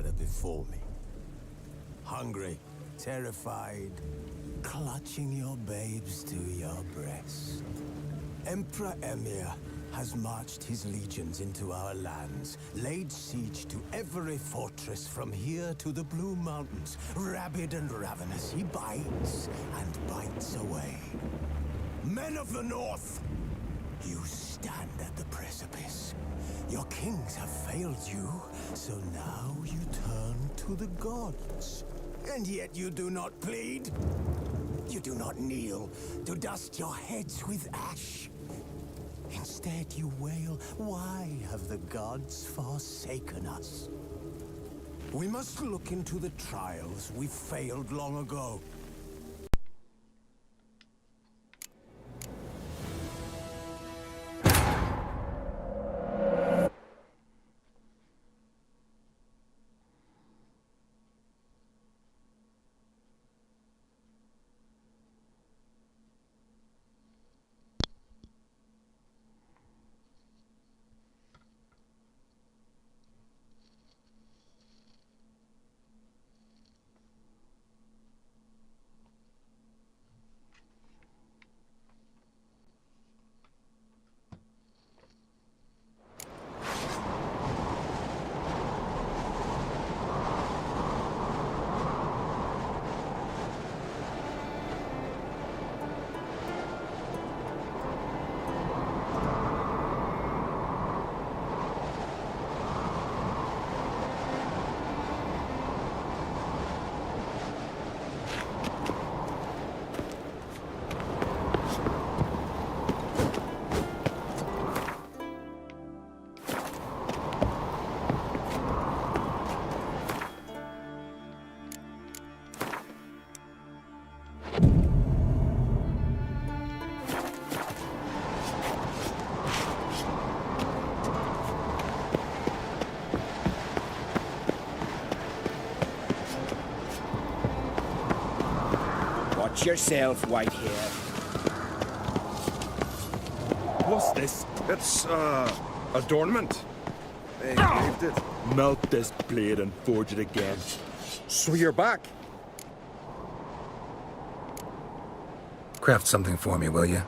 gather before me. Hungry, terrified, clutching your babes to your breast. Emperor Emir has marched his legions into our lands, laid siege to every fortress from here to the Blue Mountains. Rabid and ravenous, he bites and bites away. Men of the North, you stand at the precipice. Your kings have failed you, so now you turn to the gods. And yet you do not plead. You do not kneel to dust your heads with ash. Instead you wail, why have the gods forsaken us? We must look into the trials we failed long ago. Watch yourself, Whitehair. What's this? It's, adornment. They engraved it. Melt this blade and forge it again. So you're back? Craft something for me, will you?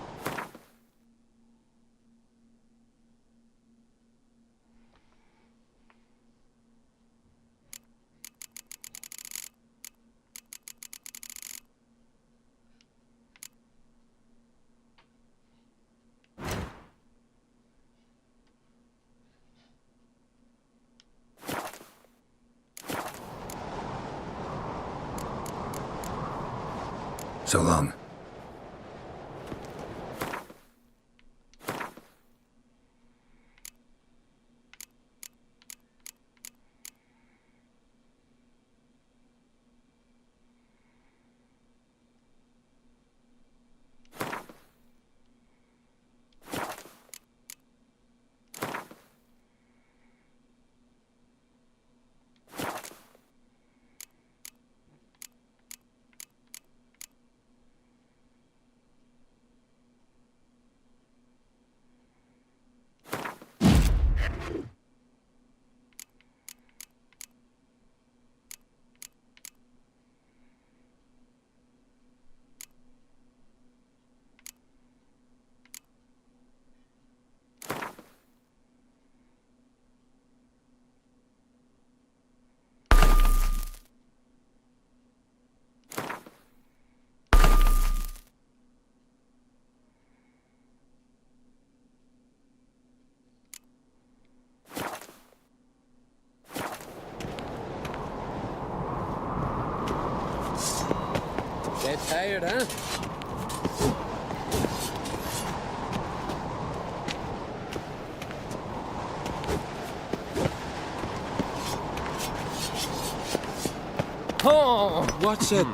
So long. Get tired, huh? Oh, what's it?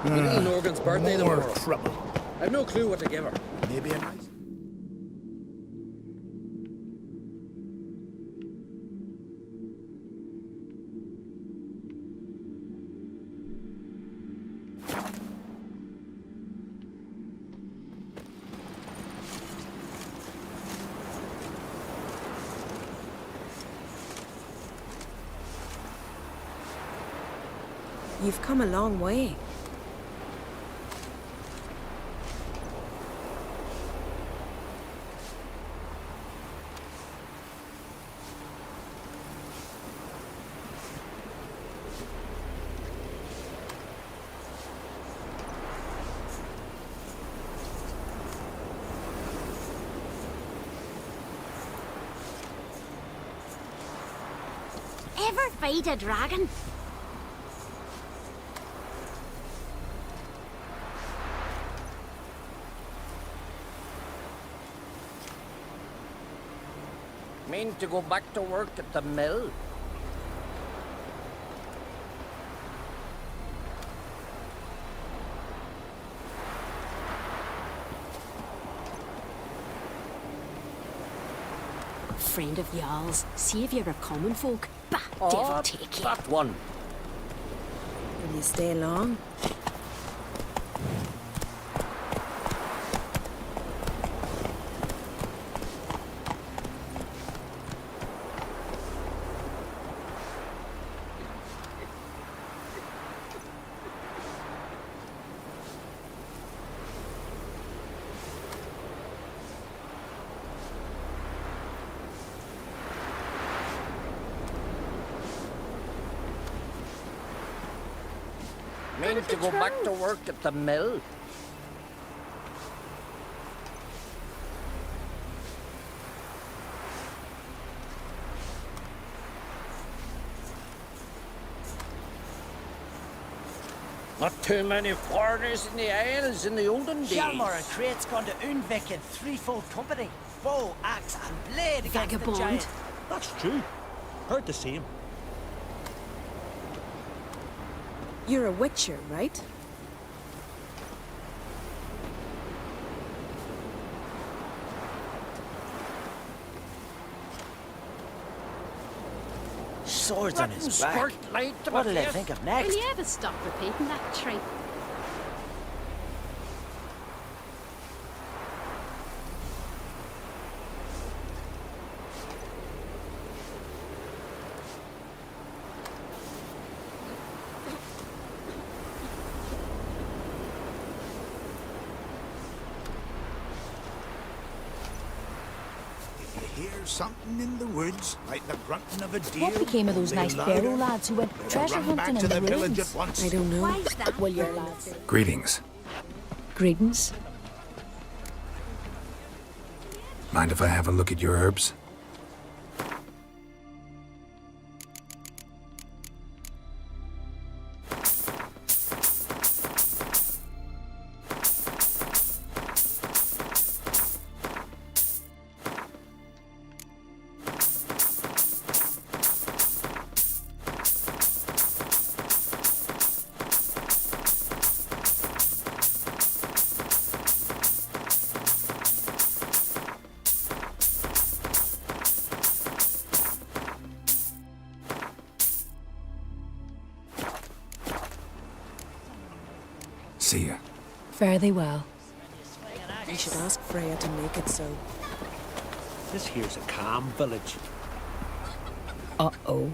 Little Norgan's birthday More tomorrow. trouble. I've no clue what to give her. Maybe a nice... You've come a long way. Ever fight a dragon? Mean to go back to work at the mill? Friend of Jarl's, saviour of common folk. Bah, devil take you. That one. Will you stay long? Mean to go back to work at the mill? Not too many foreigners in the Isles in the olden days. Hjalmar and Crate's gone to Unvik in threefold company. Bow, axe, and blade against the Vagabond. giant. That's true. Heard the same. You're a witcher, right? Swords on his back. Squirt light to my What'll they face. think of Will next? you ever stop repeating that trick? You hear something in the woods, like the grunting of a deer. What became of those they nice louder. Barrow lads who went Better treasure run back hunting to in the the village ruins? at once. I don't know. Why's that? Will your lads? Greetings. Greetings. Mind if I have a look at your herbs? See ya. Fare thee well. You should ask Freya to make it so. This here's a calm village. Uh-oh.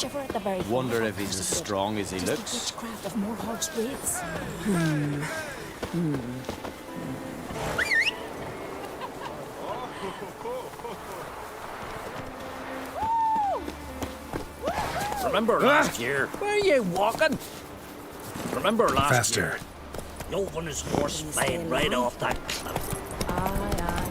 shiver at the very Wonder thought if he's of as it. strong as he Just looks. the witchcraft of Morhog's wraiths. Remember last year? Where are you walking? Remember last year? Faster. Yova's horse Can you flying stay right long? off that cliff. Aye, aye.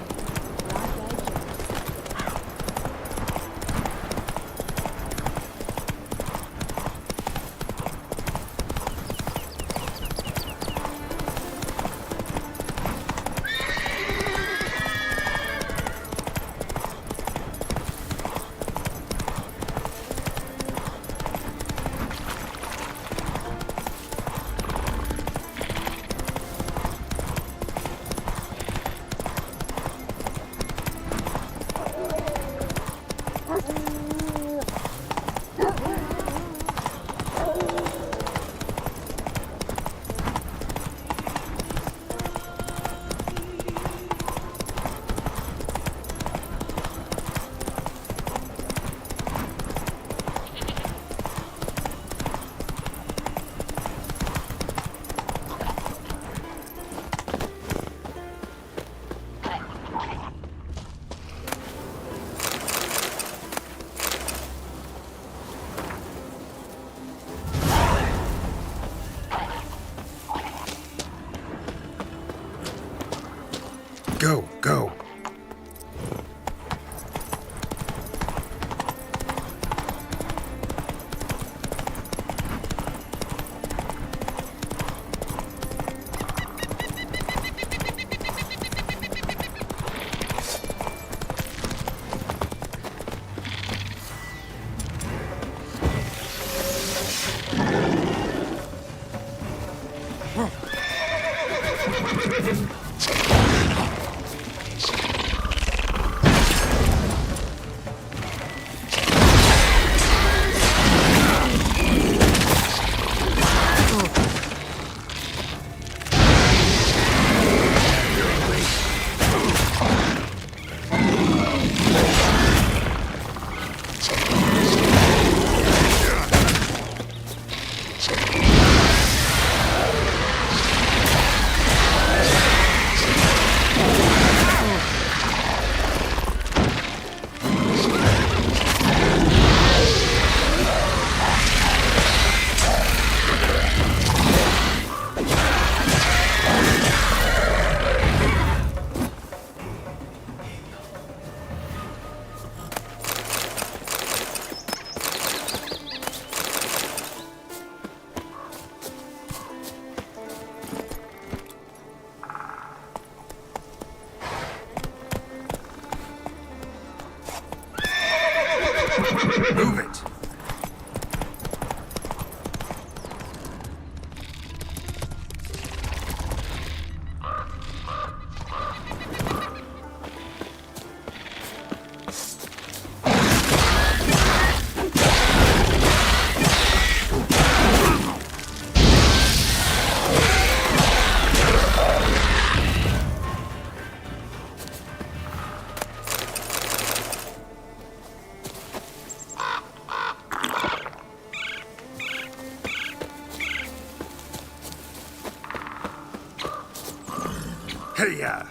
Go, go. Move it. Hey-ya!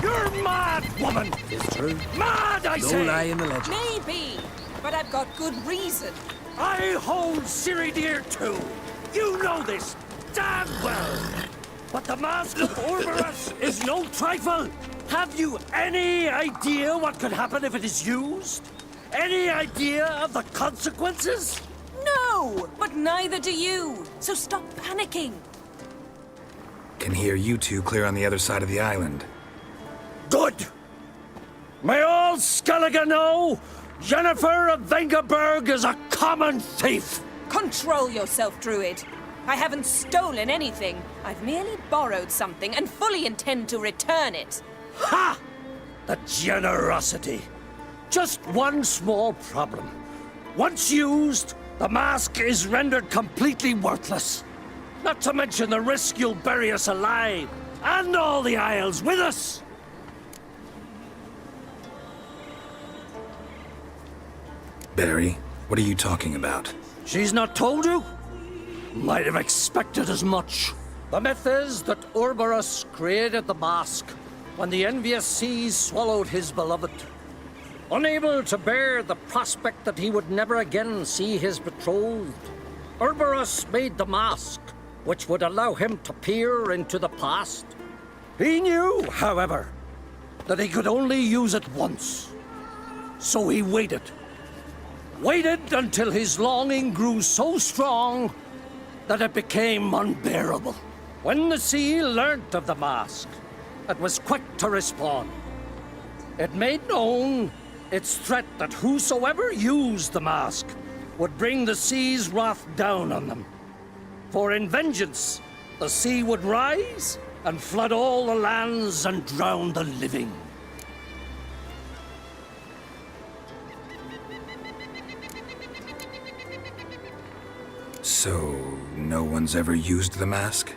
You're mad, woman! It's true. Mad, I No say! lie in the legend. Maybe, but I've got good reason. I hold Ciri dear too. You know this damn well. But the Mask of Orberus is no trifle. Have you any idea what could happen if it is used? Any idea of the consequences? No, but neither do you. So stop panicking. Can hear you two clear on the other side of the island. Good. May all Skellige know Yennefer of Vengerberg is a common thief. Control yourself, Druid. I haven't stolen anything. I've merely borrowed something and fully intend to return it. Ha! The generosity. Just one small problem. Once used, the mask is rendered completely worthless. Not to mention the risk you'll bury us alive, and all the Isles with us! Barry, what are you talking about? She's not told you? Might have expected as much. The myth is that Urberus created the mask when the envious seas swallowed his beloved. Unable to bear the prospect that he would never again see his betrothed, Urberus made the mask, which would allow him to peer into the past. He knew, however, that he could only use it once. So he waited. Waited until his longing grew so strong that it became unbearable. When the sea learnt of the mask, it was quick to respond. It made known its threat that whosoever used the mask would bring the sea's wrath down on them. For in vengeance, the sea would rise and flood all the lands and drown the living. So, no one's ever used the mask?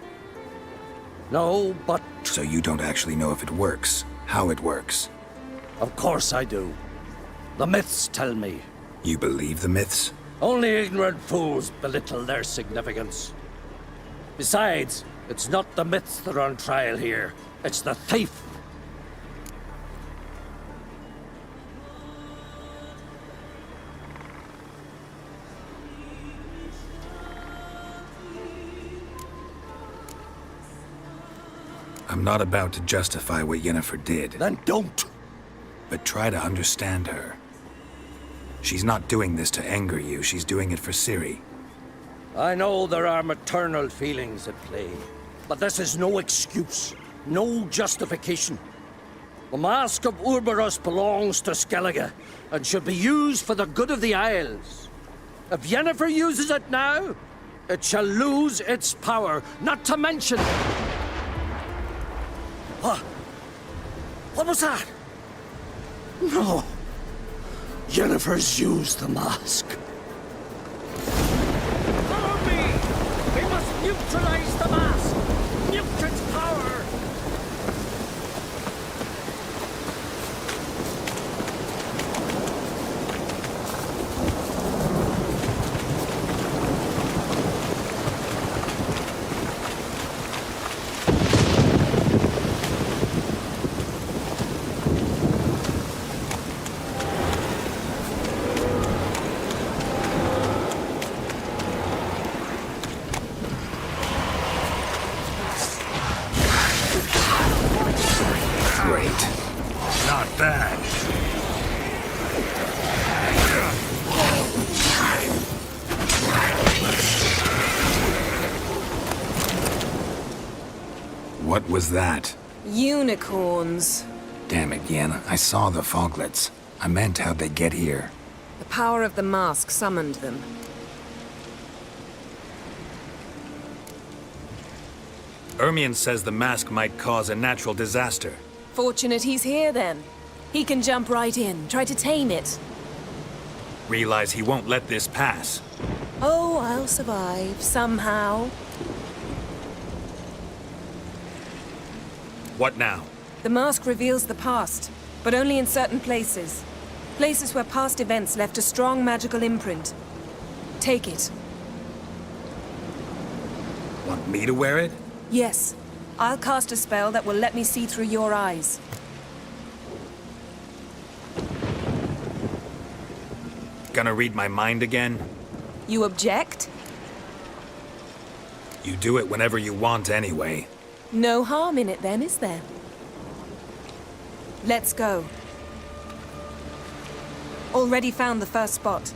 No, but So you don't actually know if it works, how it works? of course I do. The myths tell me. You believe the myths? Only ignorant fools belittle their significance. Besides, it's not the myths that are on trial here. It's the thief. I'm not about to justify what Yennefer did. Then don't. But try to understand her. She's not doing this to anger you, she's doing it for Ciri. I know there are maternal feelings at play, but this is no excuse, no justification. The Mask of Urberus belongs to Skellige, and should be used for the good of the Isles. If Yennefer uses it now, it shall lose its power, not to mention... What? What was that? No. Yennefer's used the mask. Follow me! We must neutralize the mask! Nuke its power! Not bad. What was that? Unicorns. Damn it, Yen. I saw the foglets. I meant how'd they get here? The power of the mask summoned them. Ermion says the mask might cause a natural disaster. Fortunate he's here, then. He can jump right in, try to tame it. Realize he won't let this pass. Oh, I'll survive, somehow. What now? The mask reveals the past, but only in certain places. Places where past events left a strong magical imprint. Take it. Want me to wear it? Yes. I'll cast a spell that will let me see through your eyes. Gonna read my mind again? You object? You do it whenever you want anyway. No harm in it then, is there? Let's go. Already found the first spot.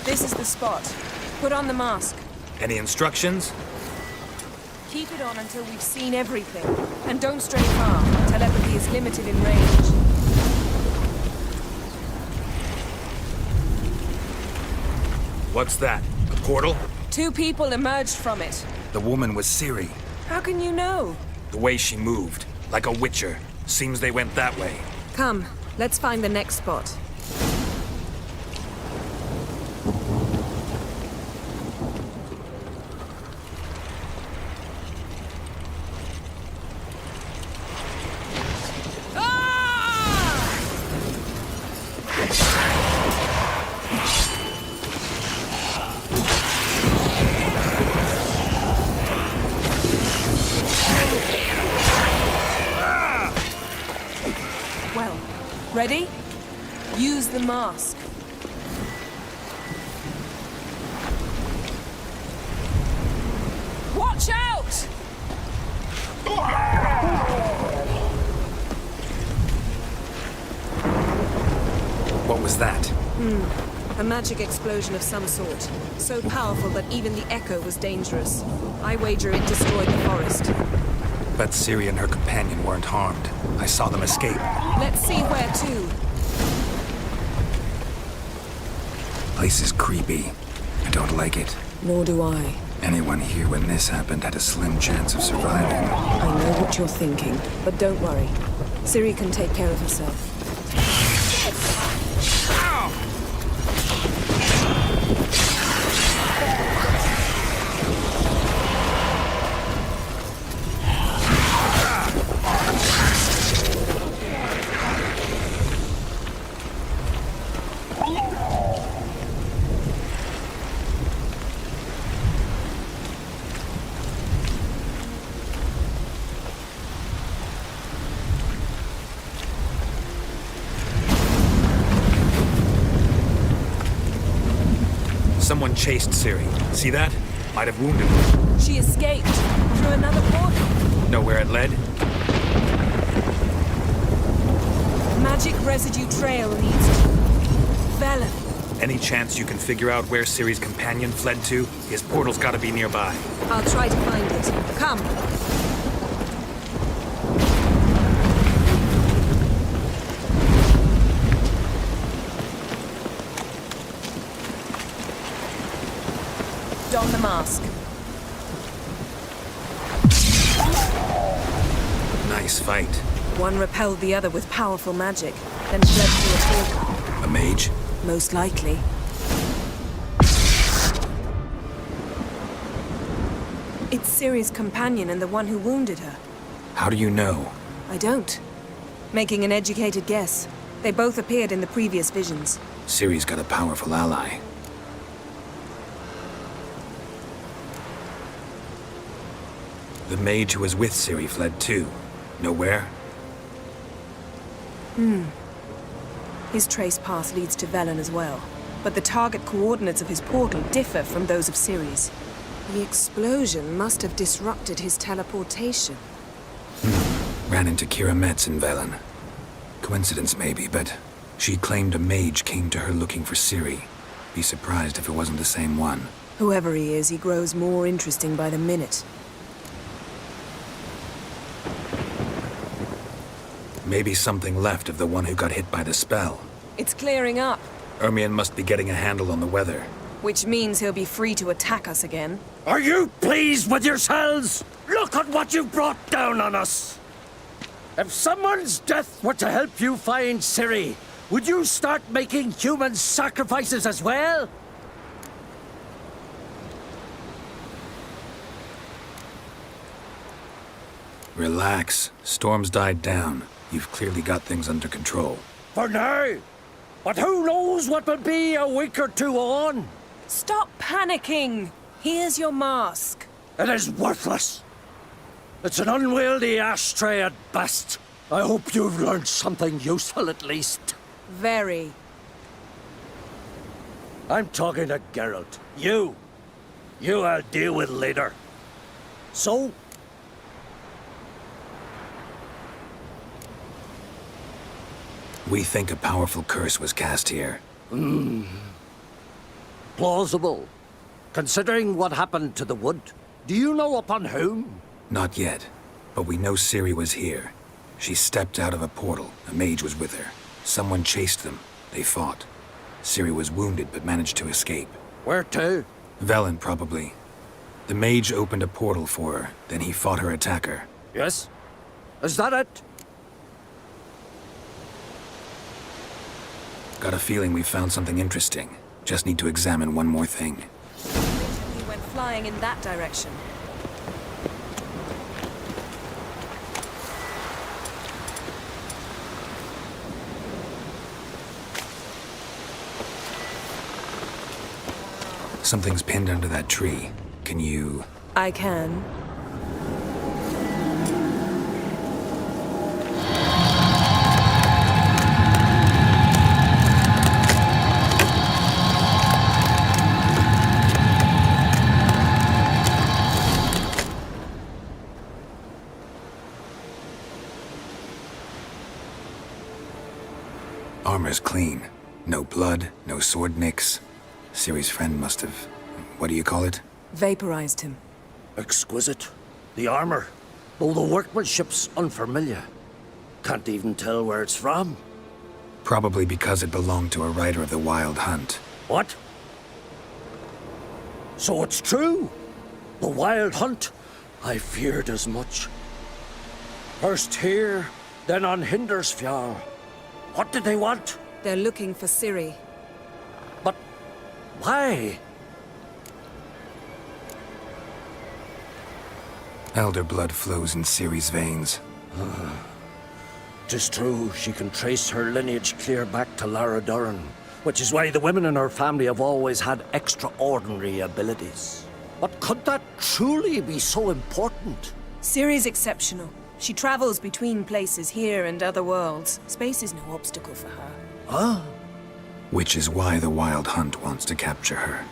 This is the spot. Put on the mask. Any instructions? Keep it on until we've seen everything. And don't stray far. Telepathy is limited in range. What's that? A portal? 2 people emerged from it. The woman was Ciri. How can you know? The way she moved, like a witcher. Seems they went that way. Come, let's find the next spot. Well, ready? Use the mask. Watch out! What was that? A magic explosion of some sort. So powerful that even the echo was dangerous. I wager it destroyed the forest. Bet Ciri and her companion weren't harmed. I saw them escape. Let's see where to. Place is creepy. I don't like it. Nor do I. Anyone here when this happened had a slim chance of surviving. I know what you're thinking, but don't worry. Ciri can take care of herself. Someone chased Ciri. See that? Might have wounded her. She escaped through another portal. Know where it led? Magic residue trail leads to Velen. Any chance you can figure out where Ciri's companion fled to? His portal's gotta be nearby. I'll try to find it. Come. Don the mask. Nice fight. One repelled the other with powerful magic, then fled through a portal. A mage? Most likely. It's Ciri's companion and the one who wounded her. How do you know? I don't. Making an educated guess. They both appeared in the previous visions. Ciri's got a powerful ally. The mage who was with Ciri fled too. Know where? His trace path leads to Velen as well. But the target coordinates of his portal differ from those of Ciri's. The explosion must have disrupted his teleportation. Ran into Kira Metz in Velen. Coincidence maybe, but she claimed a mage came to her looking for Ciri. Be surprised if it wasn't the same one. Whoever he is, he grows more interesting by the minute. Maybe something left of the one who got hit by the spell. It's clearing up, Ermion must be getting a handle on the weather. which means he'll be free to attack us again. Are you pleased with yourselves? Look at what you brought down on us! If someone's death were to help you find Ciri, would you start making human sacrifices as well? Relax. Storm's died down. You've clearly got things under control. For now. But who knows what will be a week or two on? Stop panicking! Here's your mask. It is worthless. It's an unwieldy ashtray at best. I hope you've learned something useful at least. Very. I'm talking to Geralt. You I'll deal with later. So? We think a powerful curse was cast here. Plausible. Considering what happened to the wood, do you know upon whom? Not yet, but we know Ciri was here. She stepped out of a portal. A mage was with her. Someone chased them. They fought. Ciri was wounded but managed to escape. Where to? Velen, probably. The mage opened a portal for her, then he fought her attacker. Yes? Is that it? Got a feeling we found something interesting. Just need to examine one more thing. He went flying in that direction. Something's pinned under that tree. Can you... I can. Armor's clean. No blood, no sword nicks. Ciri's friend must have... what do you call it? Vaporized him. Exquisite. The armor, though the workmanship's unfamiliar. Can't even tell where it's from. Probably because it belonged to a rider of the Wild Hunt. What? So it's true? The Wild Hunt? I feared as much. First here, then on Hindersfjall. What did they want? They're looking for Ciri. But why? Elder blood flows in Ciri's veins. 'Tis true, she can trace her lineage clear back to Lara Doran, which is why the women in her family have always had extraordinary abilities. But could that truly be so important? Ciri's exceptional. She travels between places here and other worlds. Space is no obstacle for her. Huh? Which is why the Wild Hunt wants to capture her.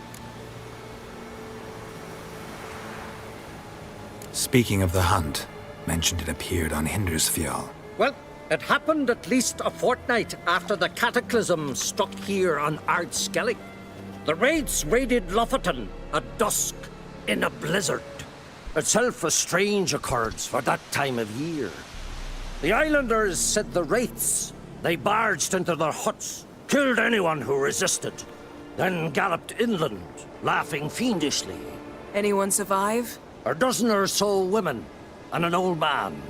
Speaking of the hunt, mentioned it appeared on Hindersfjall. Well, it happened at least a fortnight after the cataclysm struck here on Ardskellig. The raids raided Lofoten at dusk in a blizzard. Itself a strange occurrence for that time of year. The islanders said the wraiths. They barged into their huts, killed anyone who resisted, then galloped inland, laughing fiendishly. Anyone survive? A dozen or so women, and an old man.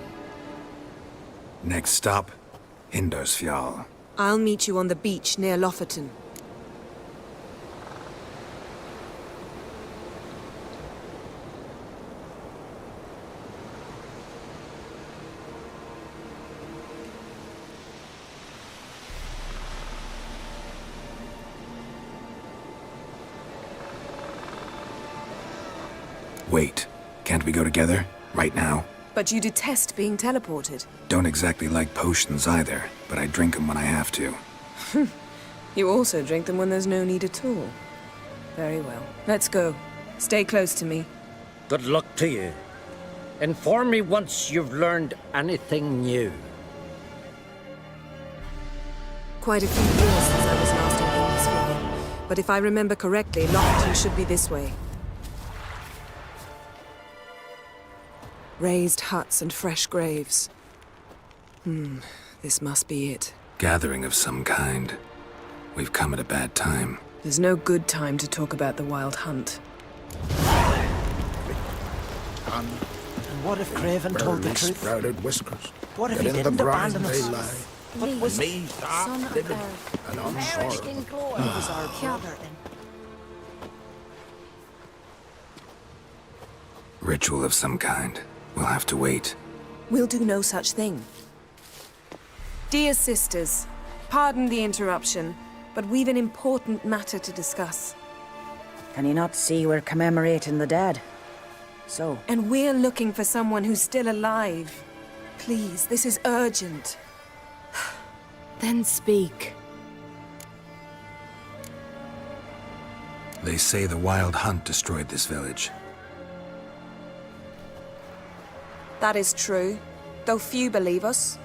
Next stop, Hindersfjall. I'll meet you on the beach near Lofoten. Wait, can't we go together? Right now? But you detest being teleported. Don't exactly like potions either, but I drink them when I have to. You also drink them when there's no need at all. Very well. Let's go. Stay close to me. Good luck to you. Inform me once you've learned anything new. Quite a few years since I was last in Hindersfjall. But if I remember correctly, Lofoten should be this way. Raised huts and fresh graves. This must be it. Gathering of some kind. We've come at a bad time. There's no good time to talk about the Wild Hunt. And what if Craven told the truth? Sprouted whiskers. What if That he in the didn't brine abandon they us? lie. What was Me, Son of vivid Earth. and unsorrowed. was our brother in Ritual of some kind. We'll have to wait. We'll do no such thing. Dear sisters, pardon the interruption, but we've an important matter to discuss. Can you not see we're commemorating the dead? So? And we're looking for someone who's still alive. Please, this is urgent. Then speak. They say the Wild Hunt destroyed this village. That is true, though few believe us.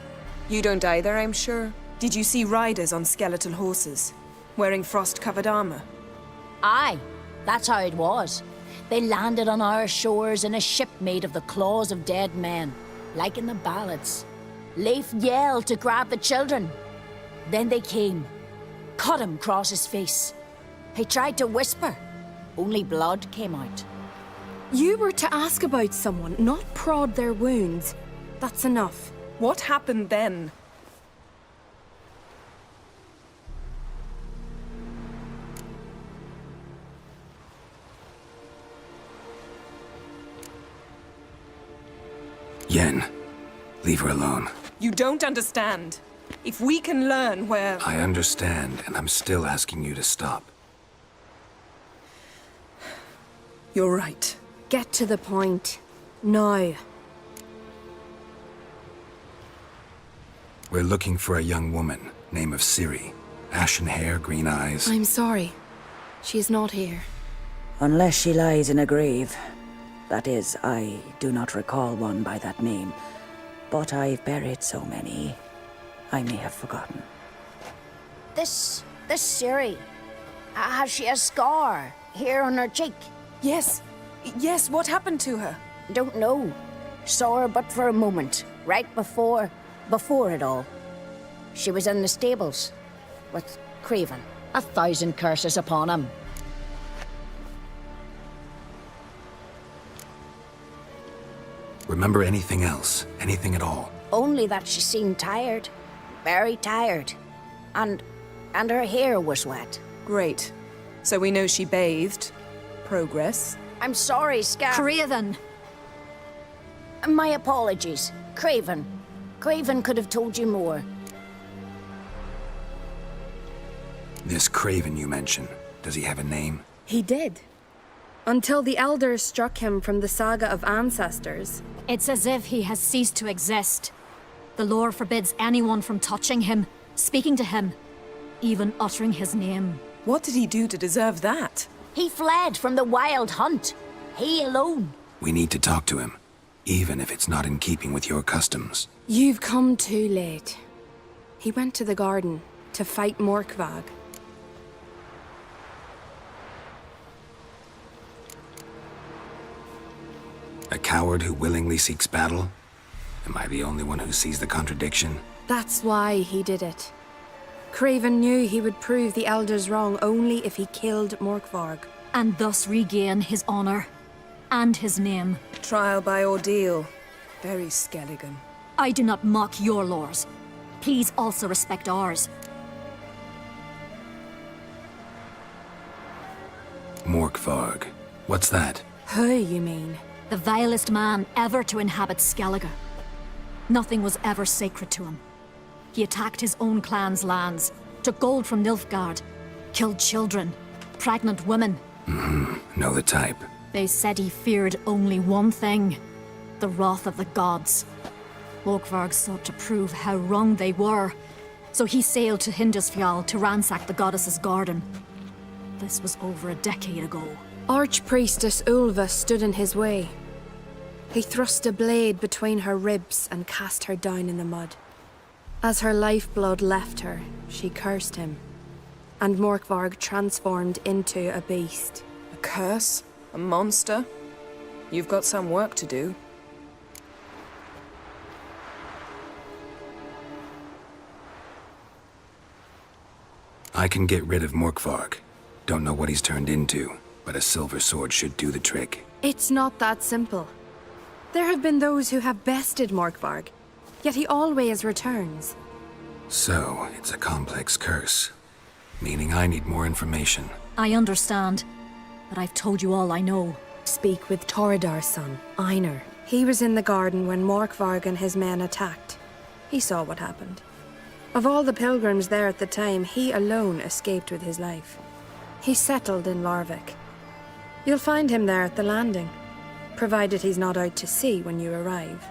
You don't either, I'm sure. Did you see riders on skeletal horses, wearing frost-covered armor? Aye, That's how it was. They landed on our shores in a ship made of the claws of dead men, like in the ballads. Leif yelled to grab the children. Then they came, cut him across his face. He tried to whisper, only blood came out. You were to ask about someone, not prod their wounds. That's enough. What happened then? Yen, leave her alone. You don't understand. If we can learn where... I understand, and I'm still asking you to stop. You're right. Get to the point. Now. We're looking for a young woman, name of Ciri. Ashen hair, green eyes. I'm sorry. She is not here. Unless she lies in a grave. That is, I do not recall one by that name. But I've buried so many, I may have forgotten. This Ciri, has she a scar here on her cheek? Yes. Yes, what happened to her? Don't know. Saw her but for a moment, right before it all. She was in the stables with Craven. 1,000 curses upon him. Remember anything else? Anything at all? Only that she seemed tired. Very tired. And her hair was wet. Great. So we know she bathed. Progress. I'm sorry, Scar. Craven! My apologies. Craven. Craven could have told you more. This Craven you mentioned, does he have a name? He did. Until the Elders struck him from the Saga of Ancestors. It's as if he has ceased to exist. The lore forbids anyone from touching him, speaking to him, even uttering his name. What did he do to deserve that? He fled from the wild hunt. He alone. We need to talk to him, even if it's not in keeping with your customs. You've come too late. He went to the garden to fight Morkvag. A coward who willingly seeks battle? Am I the only one who sees the contradiction? That's why he did it. Craven knew he would prove the Elders wrong only if he killed Morkvarg. And thus regain his honor. And his name. Trial by ordeal. Very Skelligan. I do not mock your laws. Please also respect ours. Morkvarg. What's that? Who, you mean? The vilest man ever to inhabit Skellige. Nothing was ever sacred to him. He attacked his own clan's lands, took gold from Nilfgaard, killed children, pregnant women. Know the type. They said he feared only one thing, the wrath of the gods. Morkvarg sought to prove how wrong they were, so he sailed to Hindisfjall to ransack the goddess's garden. This was over a decade ago. Archpriestess Ulva stood in his way. He thrust a blade between her ribs and cast her down in the mud. As her lifeblood left her, she cursed him, and Morkvarg transformed into a beast. A curse? A monster? You've got some work to do. I can get rid of Morkvarg. Don't know what he's turned into, but a silver sword should do the trick. It's not that simple. There have been those who have bested Morkvarg, yet he always returns. So, it's a complex curse. Meaning I need more information. I understand, but I've told you all I know. Speak with Toradar's son, Einar. He was in the garden when Morkvarg and his men attacked. He saw what happened. Of all the pilgrims there at the time, he alone escaped with his life. He settled in Larvik. You'll find him there at the landing, provided he's not out to sea when you arrive.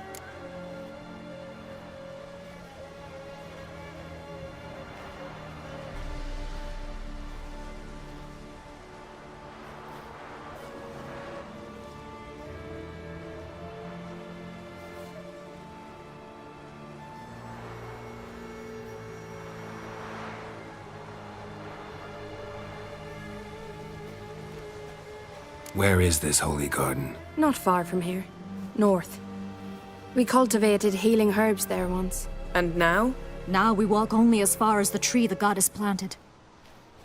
Where is this holy garden? Not far from here. North. We cultivated healing herbs there once. And now? Now we walk only as far as the tree the goddess planted.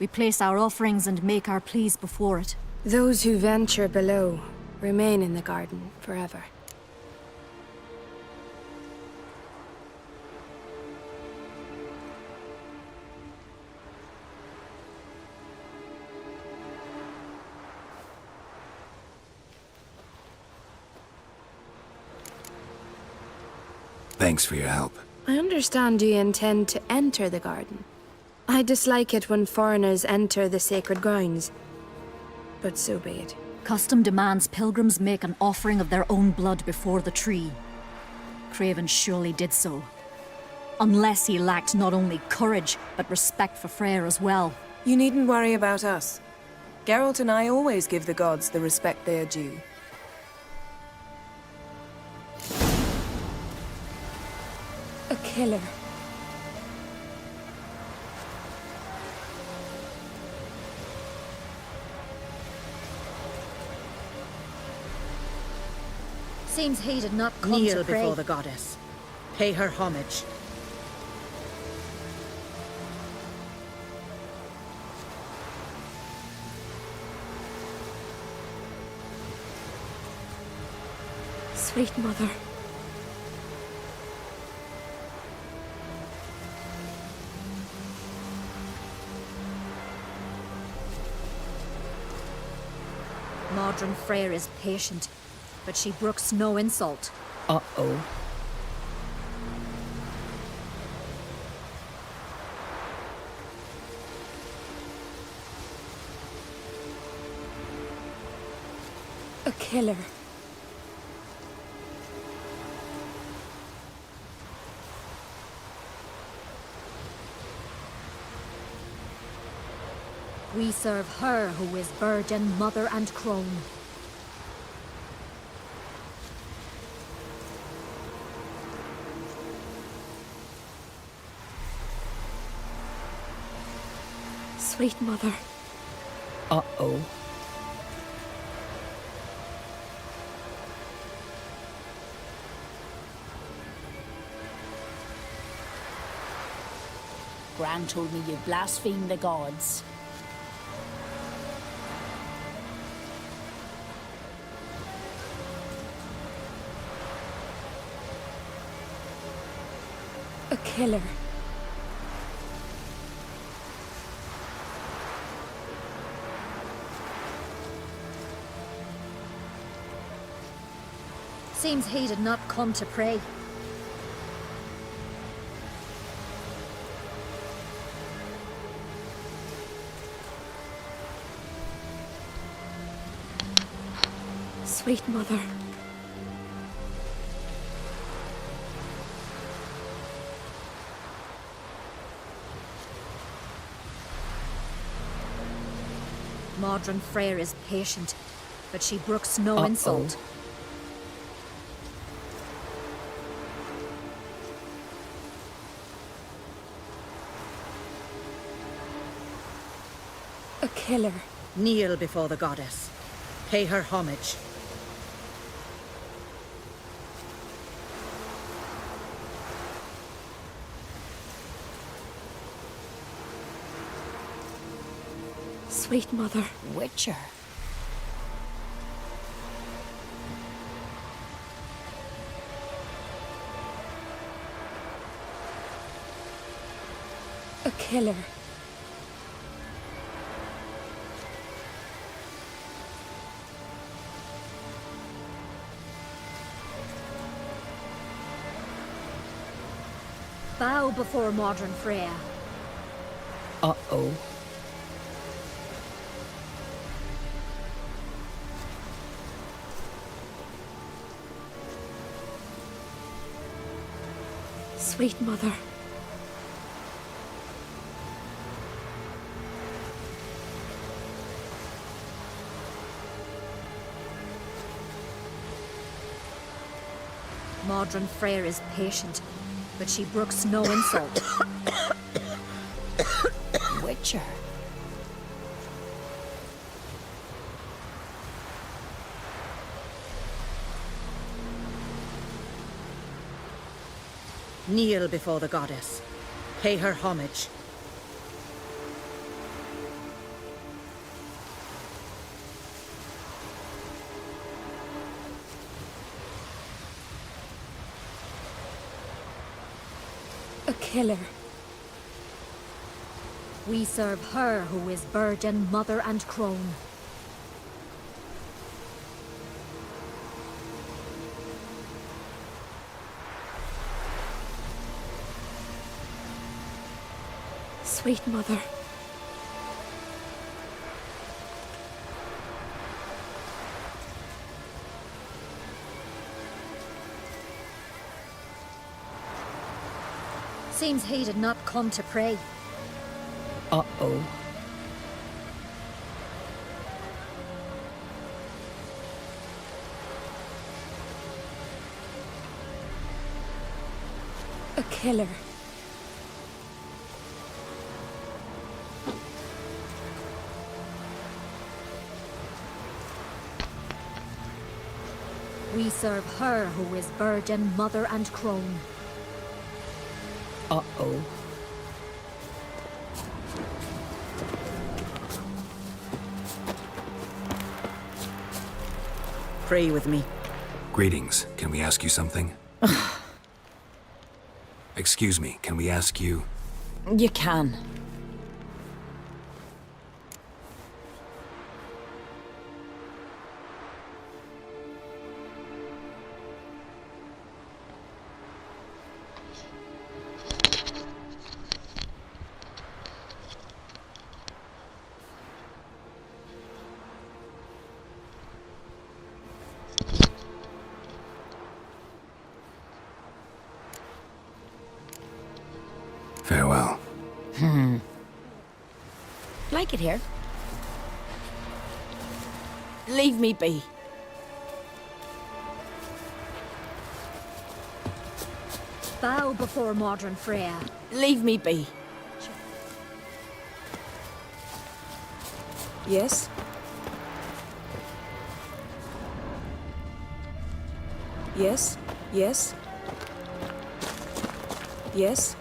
We place our offerings and make our pleas before it. Those who venture below remain in the garden forever. Thanks for your help. I understand you intend to enter the garden. I dislike it when foreigners enter the sacred grounds, but so be it. Custom demands pilgrims make an offering of their own blood before the tree. Craven surely did so. Unless he lacked not only courage, but respect for Freyr as well. You needn't worry about us. Geralt and I always give the gods the respect they are due. A killer. Seems he did not come Kneel to pray. before the goddess. Pay her homage. Sweet mother. Modron Freyr is patient, but she brooks no insult. Uh-oh. A killer. We serve her who is virgin, mother, and crone. Sweet mother. Uh-oh. Gran told me you blasphemed the gods. A killer. Seems he did not come to pray. Sweet mother. Modron Freyr is patient, but she brooks no insult. A killer. Kneel before the goddess. Pay her homage. Sweet mother. Witcher. A killer. Bow before Modron Freyr. Uh-oh. Sweet mother. Modron Freyr is patient, but she brooks no insult. Witcher. Kneel before the goddess. Pay her homage. A killer. We serve her who is virgin, mother, and crone. Sweet mother. Seems he did not come to pray. Uh-oh. A killer. We serve her who is virgin, mother, and crone. Uh-oh. Pray with me. Greetings. Can we ask you something? Excuse me, can we ask you? You can. Farewell. Like it here. Leave me be. Bow before modern Freya. Leave me be. Yes? Yes? Yes? Yes?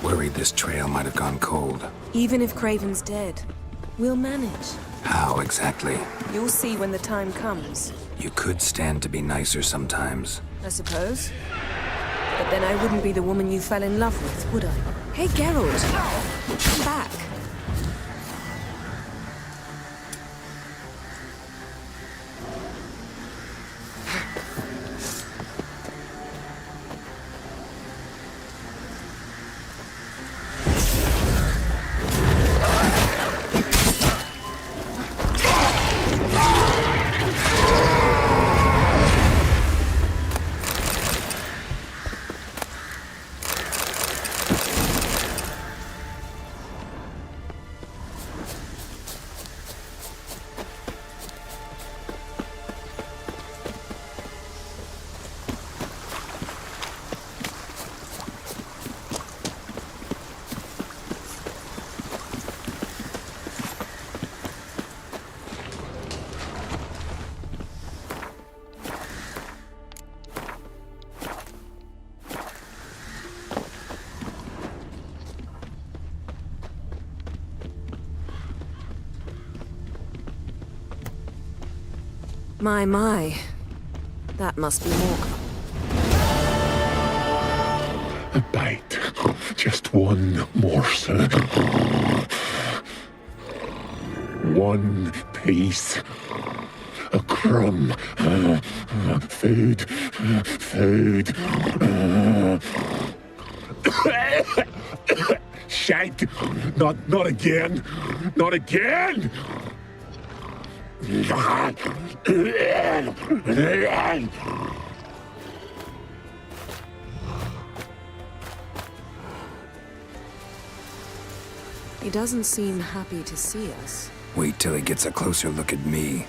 Worried this trail might have gone cold. Even if Craven's dead, we'll manage. How exactly? You'll see when the time comes, You could stand to be nicer sometimes. I suppose. But then I wouldn't be the woman you fell in love with, would I? Hey, Geralt! Come back. My. That must be Mork. A bite. Just one morsel. One piece. A crumb. Food. Food. Shite. Not again. Not again. He doesn't seem happy to see us. Wait till he gets a closer look at me.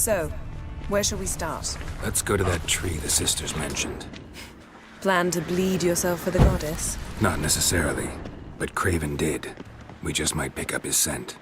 So, where shall we start? Let's go to that tree the sisters mentioned. Plan to bleed yourself for the goddess? Not necessarily, but Craven did. We just might pick up his scent.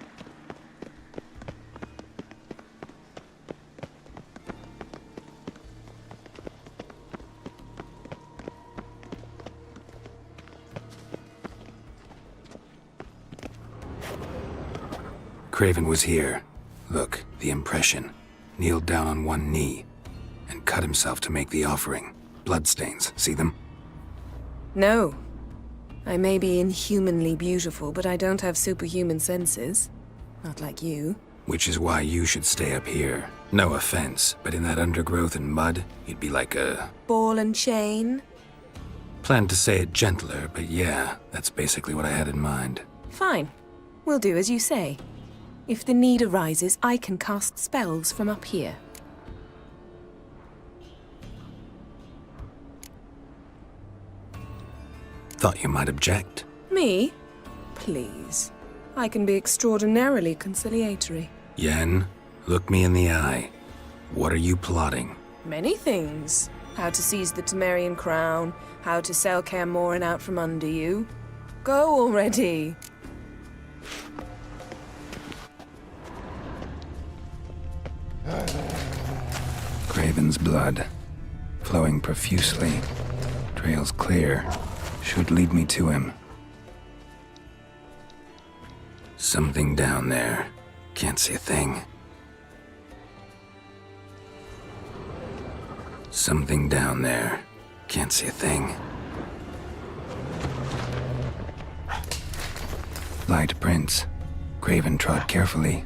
Craven was here. Look, the impression. Kneeled down on one knee and cut himself to make the offering. Bloodstains, see them? No. I may be inhumanly beautiful, but I don't have superhuman senses. Not like you. Which is why you should stay up here. No offense, but in that undergrowth and mud, you'd be like a... Ball and chain? Planned to say it gentler, but yeah, that's basically what I had in mind. Fine. We'll do as you say. If the need arises, I can cast spells from up here. Thought you might object. Me? Please. I can be extraordinarily conciliatory. Yen, look me in the eye. What are you plotting? Many things. How to seize the Temerian crown, how to sell Kaer Morhen out from under you. Go already! Craven's blood, flowing profusely. Trails clear. Should lead me to him. Something down there. Can't see a thing. Something down there. Can't see a thing. Light prints. Craven trod carefully.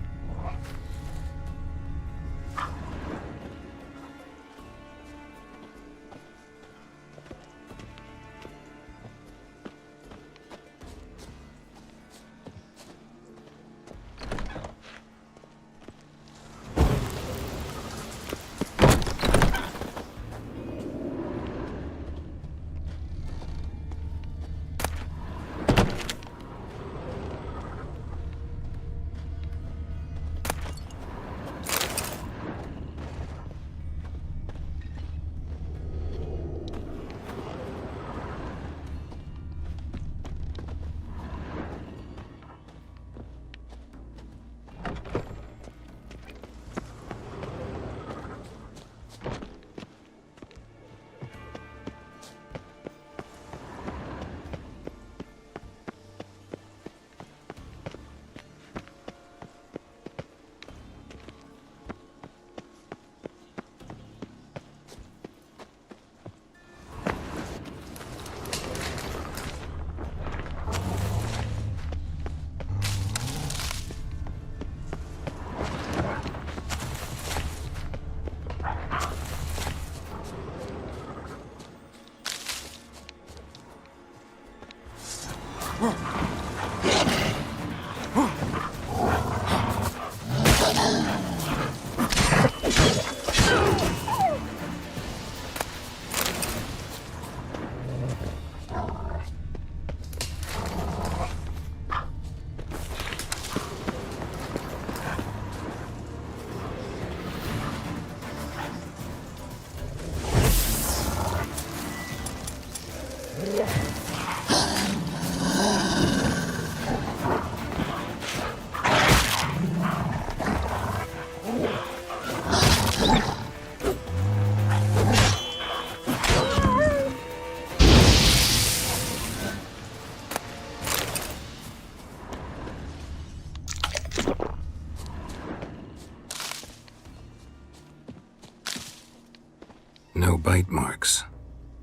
No bite marks.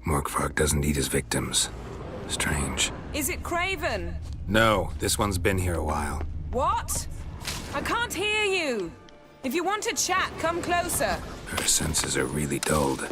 Morkvarg doesn't eat his victims. Strange. Is it Craven? No, this one's been here a while. What? I can't hear you. If you want to chat, come closer. Her senses are really dulled.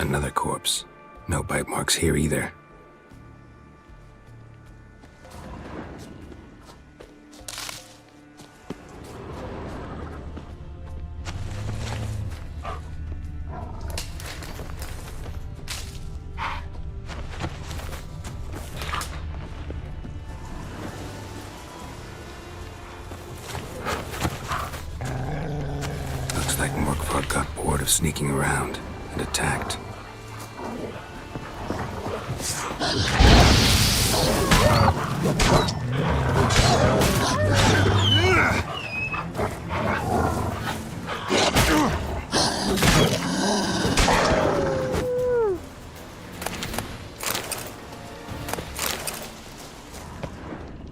Another corpse. No bite marks here either. Looks like Morkvarg got bored of sneaking around and attacked.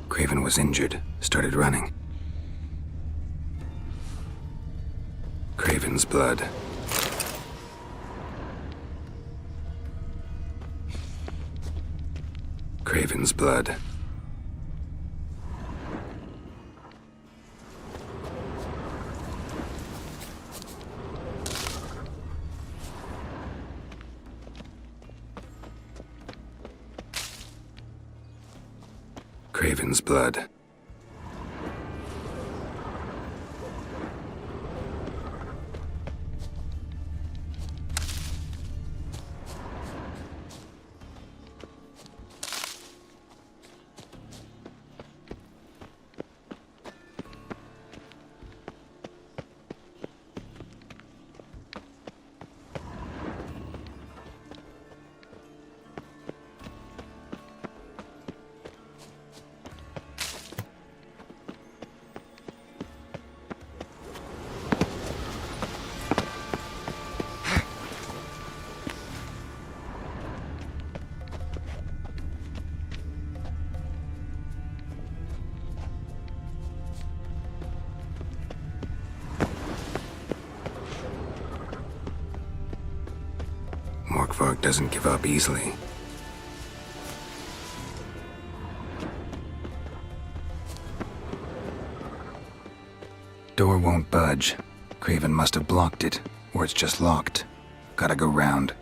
Craven was injured, started running. Craven's blood. Craven's blood. Craven's blood. Morkvarg doesn't give up easily. Door won't budge. Craven must have blocked it, or it's just locked. Gotta go round.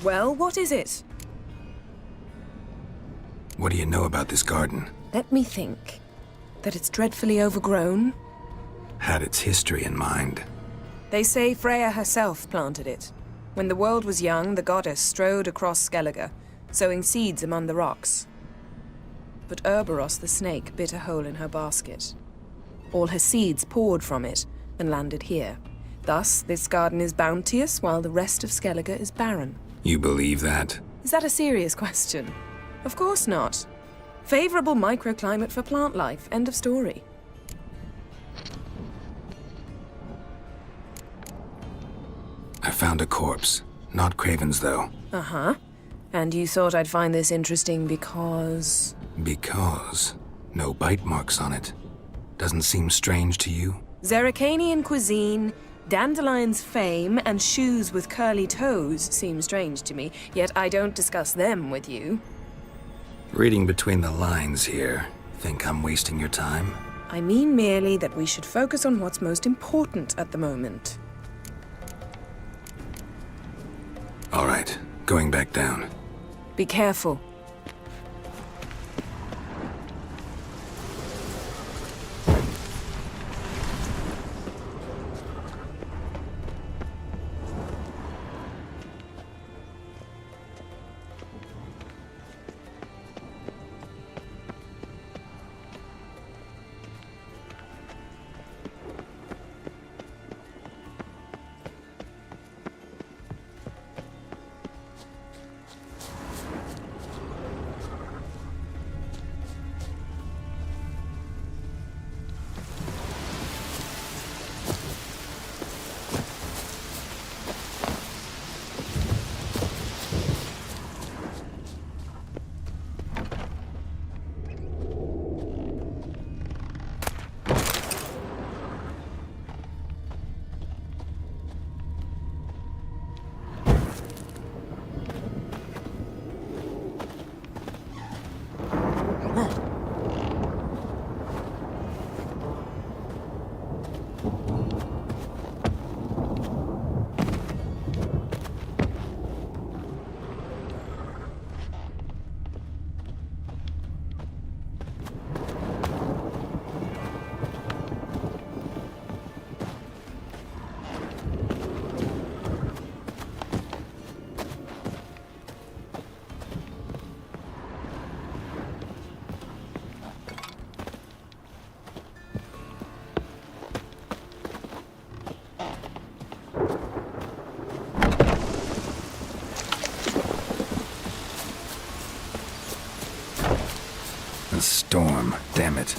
Well, what is it? What do you know about this garden? Let me think. That it's dreadfully overgrown? Had its history in mind. They say Freya herself planted it. When the world was young, the goddess strode across Skellige, sowing seeds among the rocks. But Urboros the snake bit a hole in her basket. All her seeds poured from it and landed here. Thus, this garden is bounteous while the rest of Skellige is barren. You believe that? Is that a serious question? Of course not. Favorable microclimate for plant life. End of story. I found a corpse. Not Craven's, though. Uh-huh. And you thought I'd find this interesting because... Because no bite marks on it. Doesn't seem strange to you? Zerrikanian cuisine, Dandelion's fame, and shoes with curly toes seem strange to me, yet I don't discuss them with you. Reading between the lines here, think I'm wasting your time? I mean merely that we should focus on what's most important at the moment. All right, going back down. Be careful. A storm, damn it.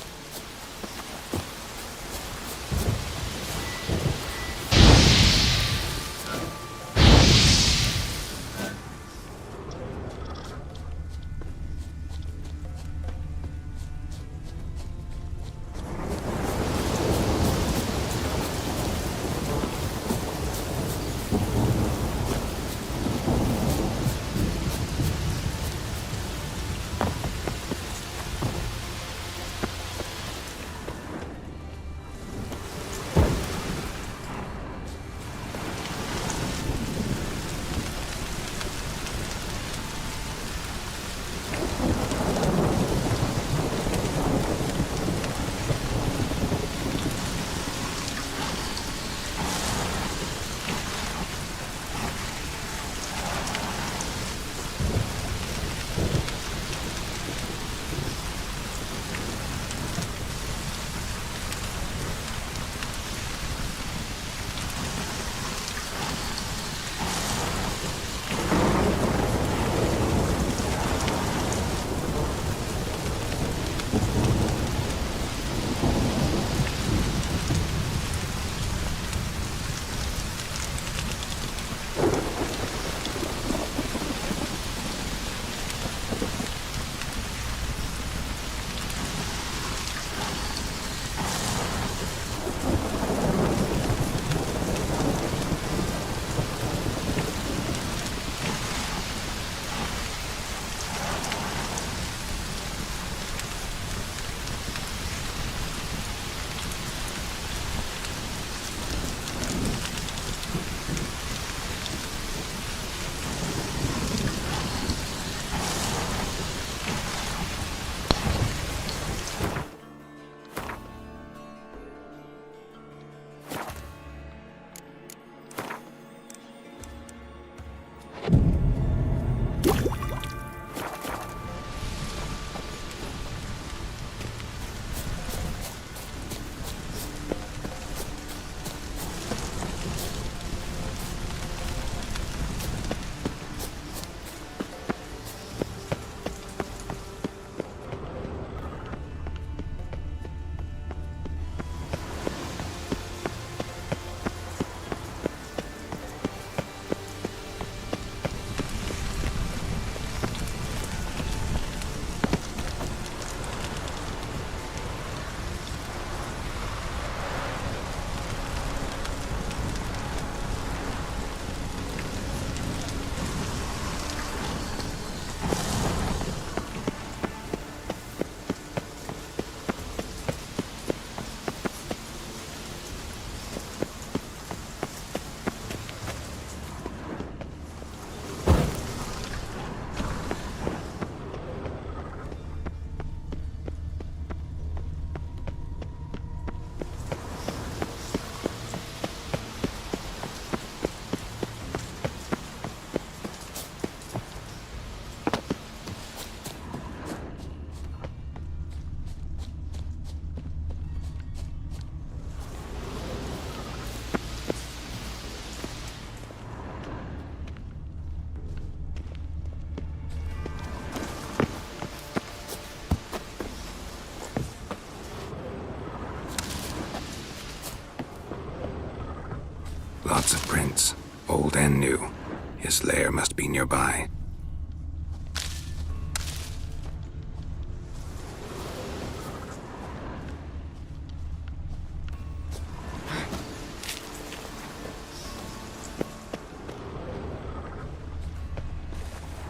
Lots of prints, old and new. His lair must be nearby.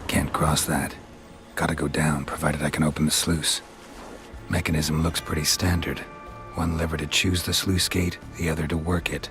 Can't cross that. Gotta go down, provided I can open the sluice. Mechanism looks pretty standard. One lever to choose the sluice gate, the other to work it.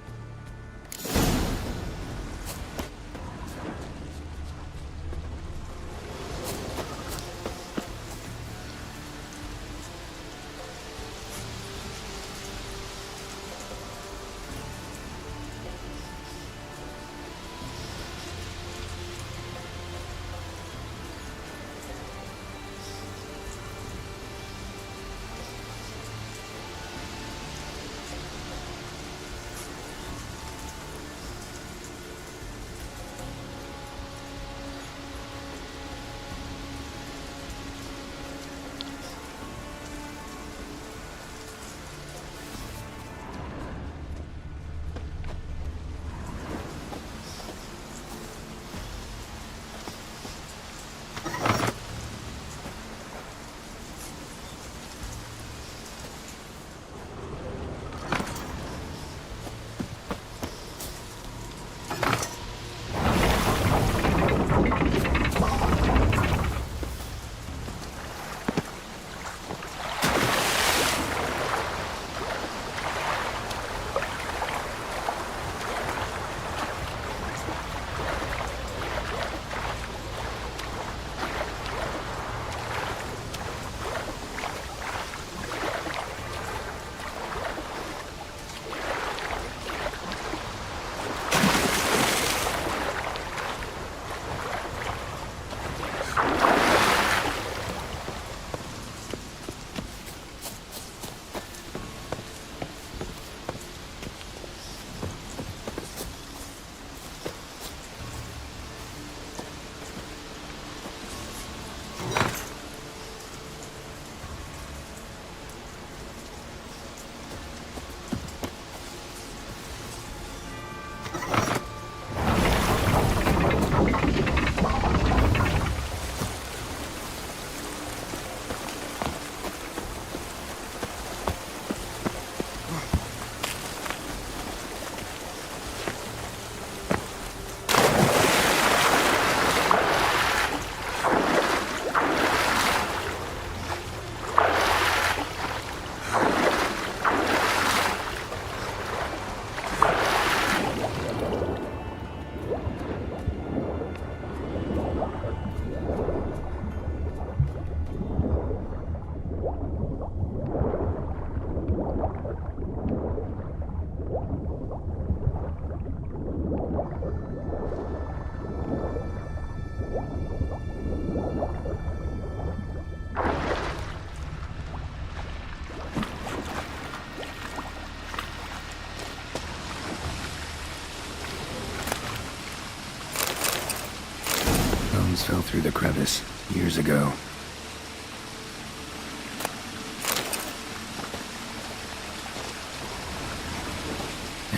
Fell through the crevice years ago.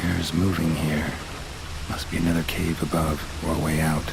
Air's moving here. Must be another cave above or a way out.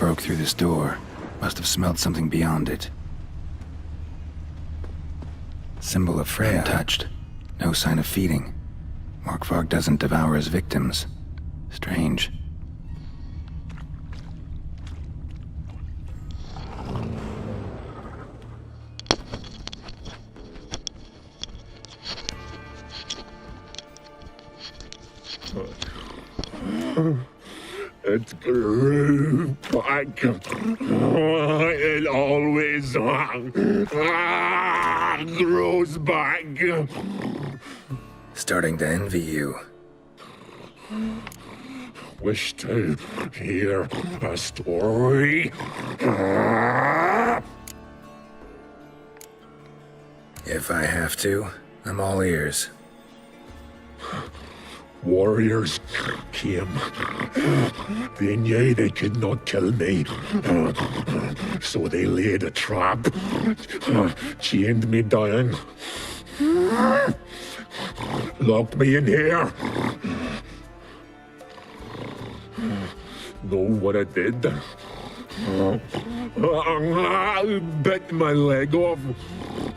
broke through this door must have smelled something beyond it. Symbol of Freya untouched. No sign of feeding. Morkvarg doesn't devour his victims. Strange. It grew back. It always grows back. Starting to envy you. Wish to hear a story? If I have to, I'm all ears. Warriors came. They knew they could not kill me. So they laid a trap. Chained me down. Locked me in here. Know what I did? I bit my leg off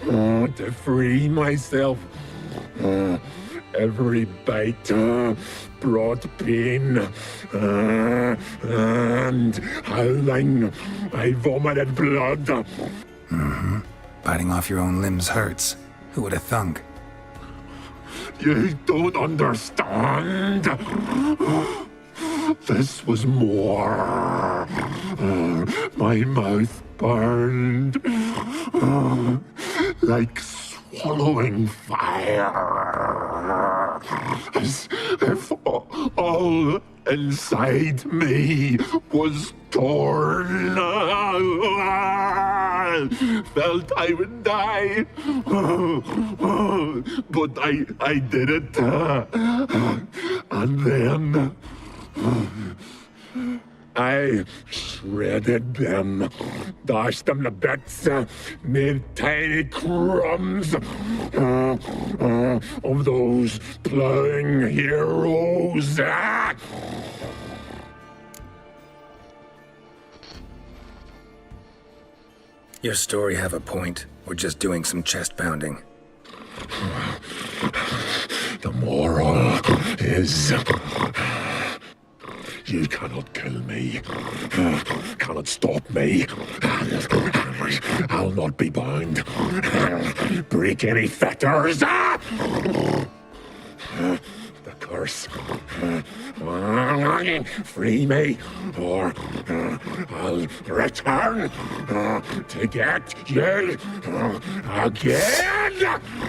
to free myself. Every bite brought pain, and howling, I vomited blood. Mm-hmm. Biting off your own limbs hurts. Who would have thunk? You don't understand. This was more. My mouth burned like swallowing fire, as if all inside me was torn. Felt I would die, but I did it, and then I shredded them, dashed them to bits, made tiny crumbs of those plowing heroes. Your story have a point. We're just doing some chest pounding. The moral is... You cannot kill me, cannot stop me. I'll not be bound. Break any fetters. The curse. Free me, or I'll return to get you again.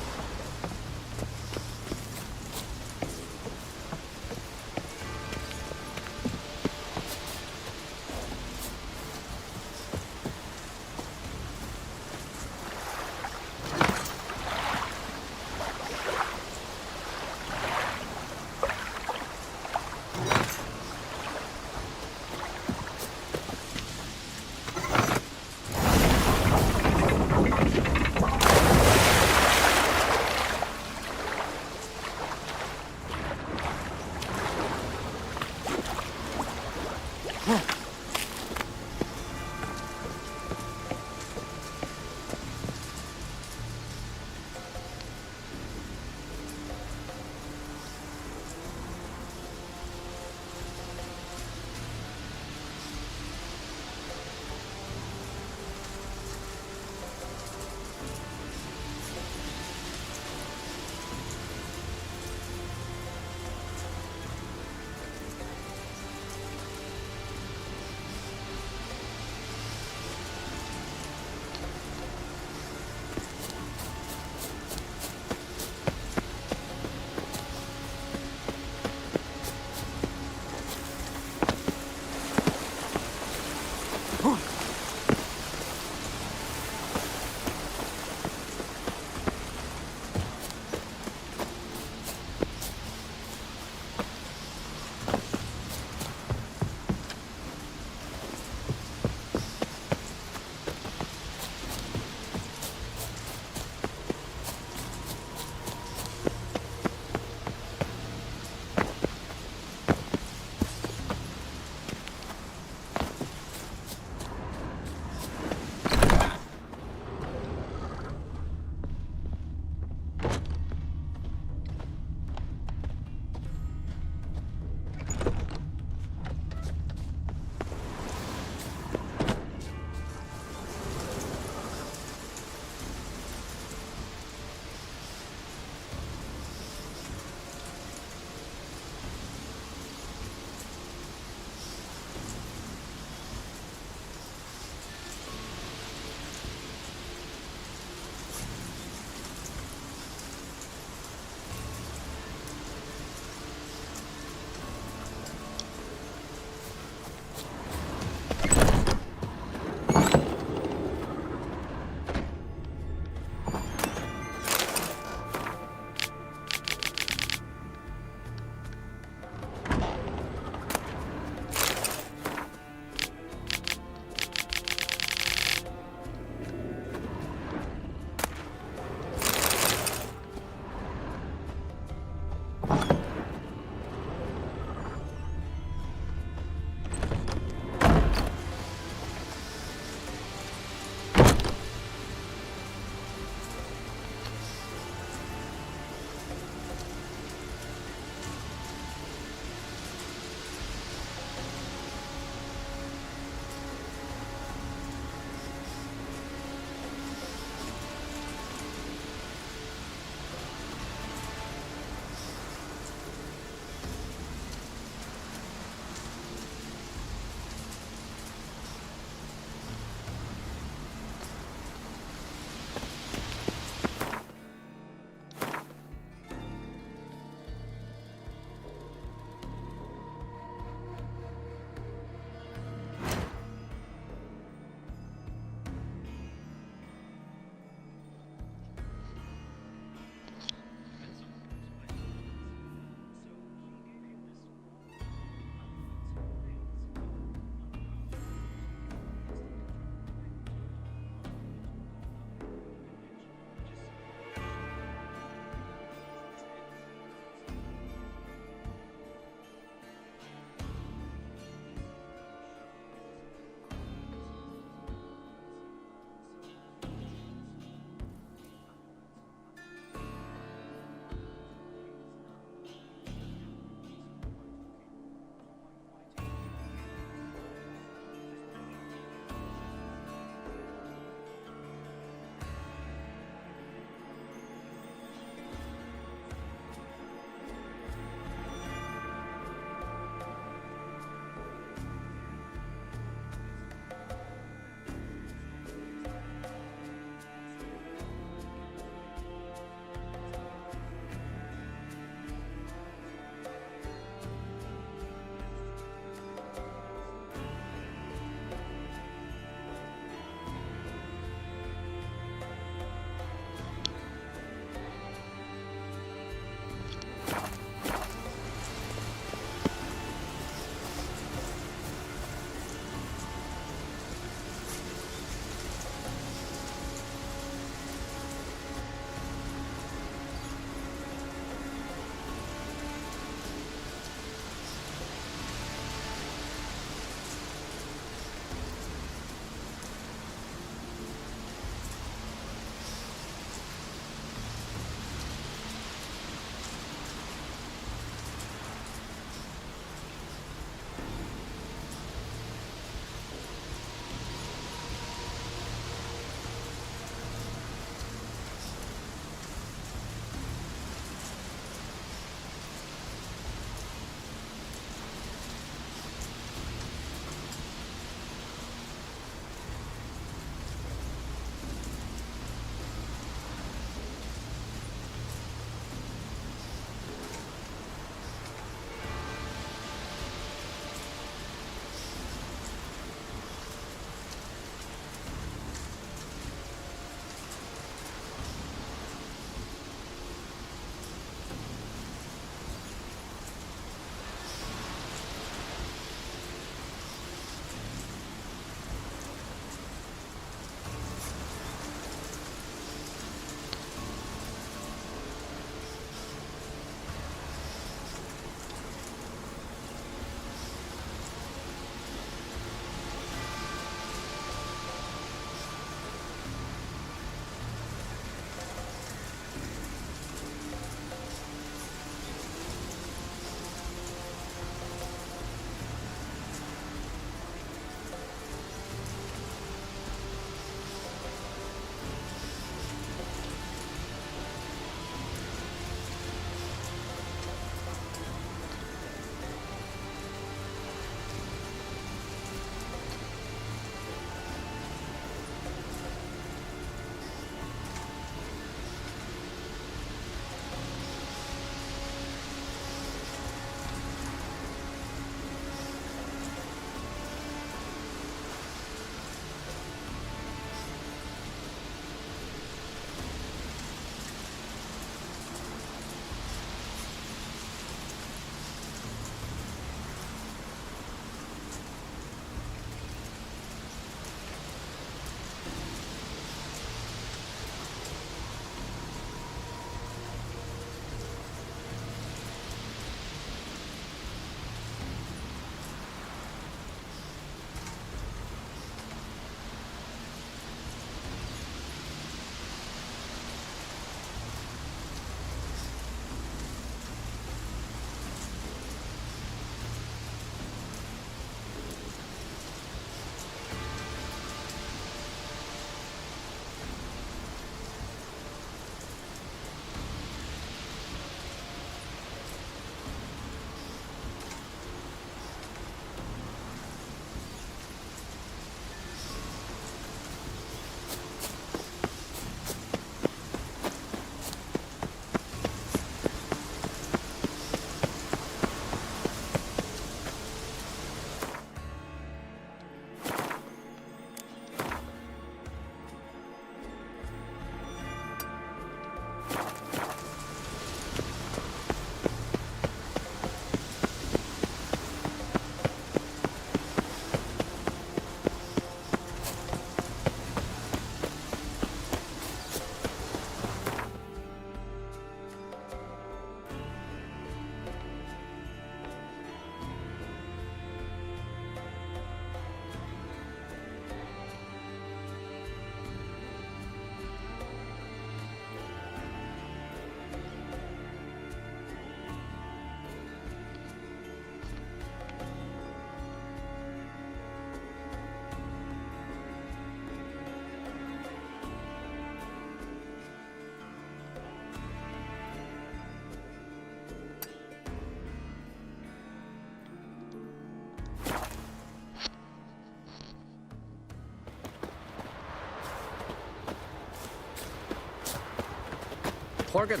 Horgan.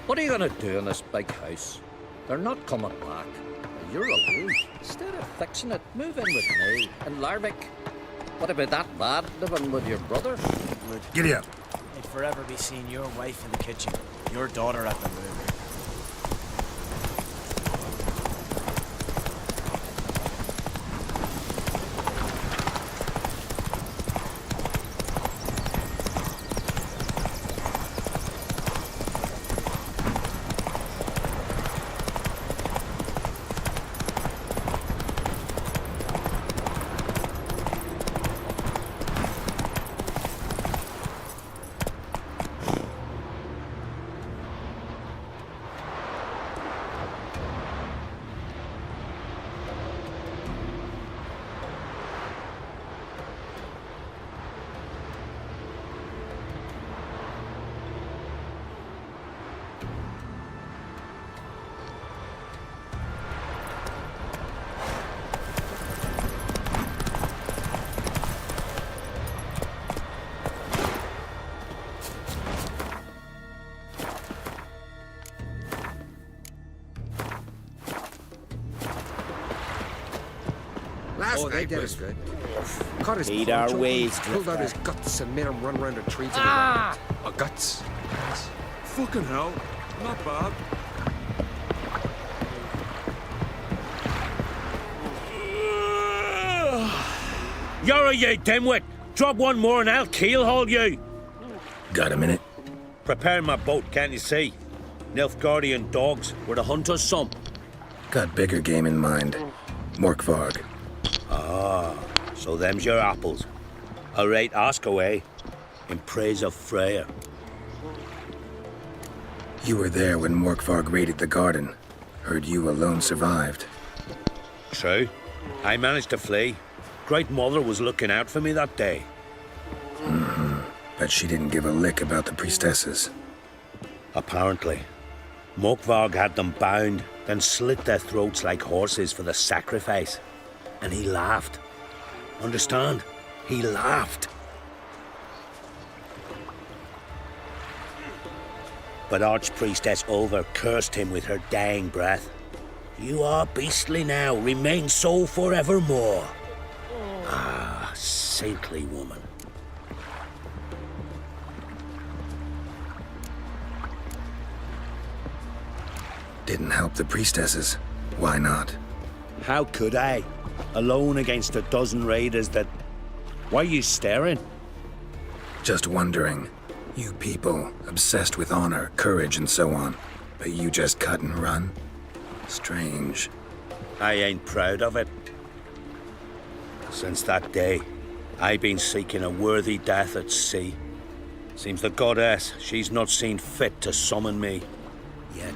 What are you gonna do in this big house? They're not coming back. You're alone. Instead of fixing it, move in with me and Larvik. What about that bad living with your brother? Giddy up. I'd forever be seeing your wife in the kitchen, your daughter at the moon. Last night was good. Caught his Made our poncho, ways, pulled out Drifter. his guts and made him run around a tree to the guts. Fucking hell. Not bad. You're a ye dimwit! Drop one more and I'll keelhaul you! Got a minute? Preparing my boat, can't you see? Nilfgaardian dogs were the hunter's son. Got bigger game in mind. Morkvarg. Ah, so them's your apples. All right, ask away. In praise of Freyr. You were there when Morkvarg raided the garden. Heard you alone survived. True. I managed to flee. Great Mother was looking out for me that day. But she didn't give a lick about the priestesses. Apparently. Morkvarg had them bound, then slit their throats like horses for the sacrifice. And he laughed. Understand? He laughed. But Archpriestess Ulver cursed him with her dying breath. You are beastly now, remain so forevermore. Ah, saintly woman. Didn't help the priestesses. Why not? How could I? Alone against a dozen raiders that... Why are you staring? Just wondering. You people, obsessed with honor, courage, and so on. But you just cut and run? Strange. I ain't proud of it. Since that day, I've been seeking a worthy death at sea. Seems the goddess, she's not seen fit to summon me. Yet.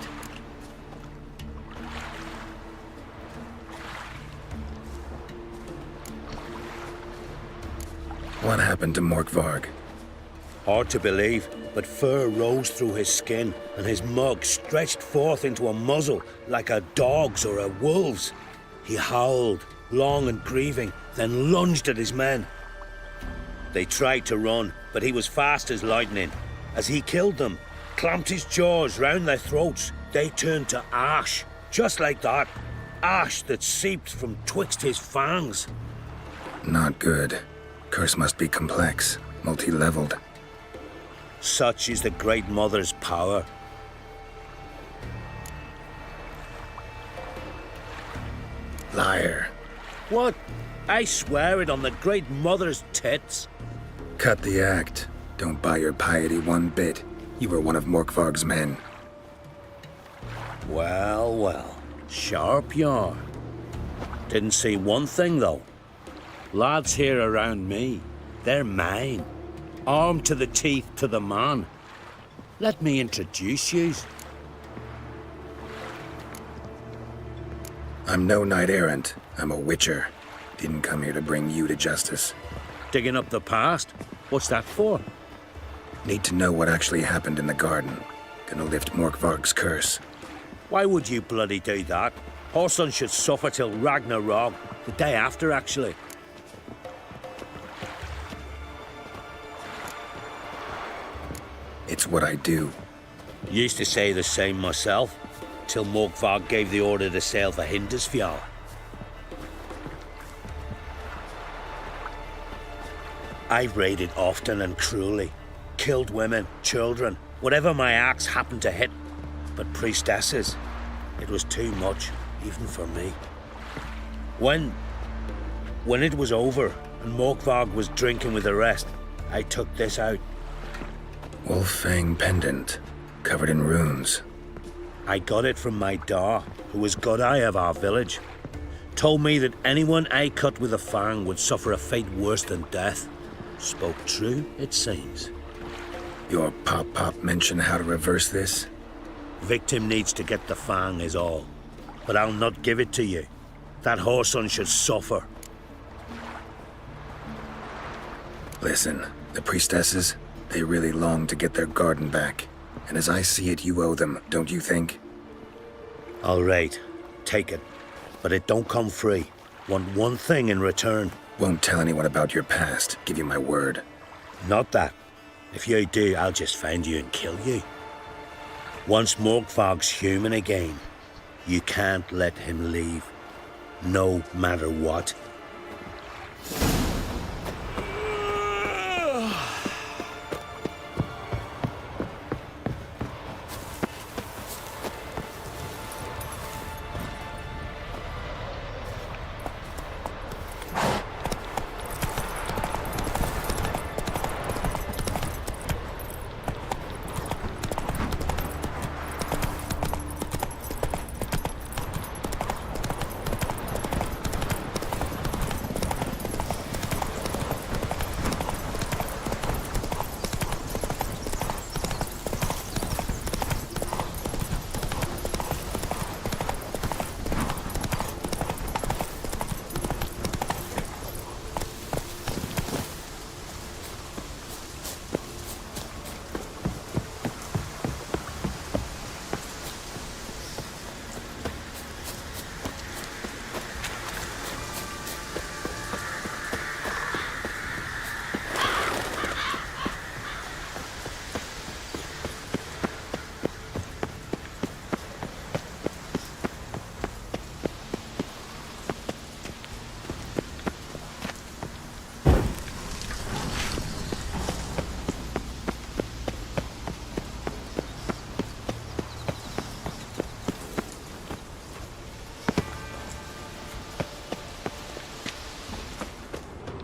What happened to Morkvarg? Hard to believe, but fur rose through his skin, and his mug stretched forth into a muzzle like a dog's or a wolf's. He howled, long and grieving, then lunged at his men. They tried to run, but he was fast as lightning. As he killed them, clamped his jaws round their throats, they turned to ash, just like that. Ash that seeped from twixt his fangs. Not good. Curse must be complex, multi-leveled. Such is the Great Mother's power. Liar. What? I swear it on the Great Mother's tits. Cut the act. Don't buy your piety one bit. You were one of Morkvarg's men. Well, well. Sharp yarn. Didn't see one thing, though. Lads here around me, they're mine. Armed to the teeth to the man. Let me introduce yous. I'm no knight-errant. I'm a witcher. Didn't come here to bring you to justice. Digging up the past? What's that for? Need to know what actually happened in the garden. Gonna lift Morkvarg's curse. Why would you bloody do that? Horson should suffer till Ragnarok. The day after, actually. It's what I do. Used to say the same myself, till Morkvarg gave the order to sail for Hindisfjall. I've raided often and cruelly, killed women, children, whatever my axe happened to hit. But priestesses, it was too much, even for me. When it was over and Morkvarg was drinking with the rest, I took this out. Wolf-fang pendant, covered in runes. I got it from my da, who was Godai of our village. Told me that anyone I cut with a fang would suffer a fate worse than death. Spoke true, it seems. Your pop mentioned how to reverse this? Victim needs to get the fang is all. But I'll not give it to you. That whoreson should suffer. Listen, the priestesses, they really long to get their garden back. And as I see it, you owe them, don't you think? All right, take it. But it don't come free. Want one thing in return. Won't tell anyone about your past, give you my word. Not that. If you do, I'll just find you and kill you. Once Morkvarg's human again, you can't let him leave. No matter what.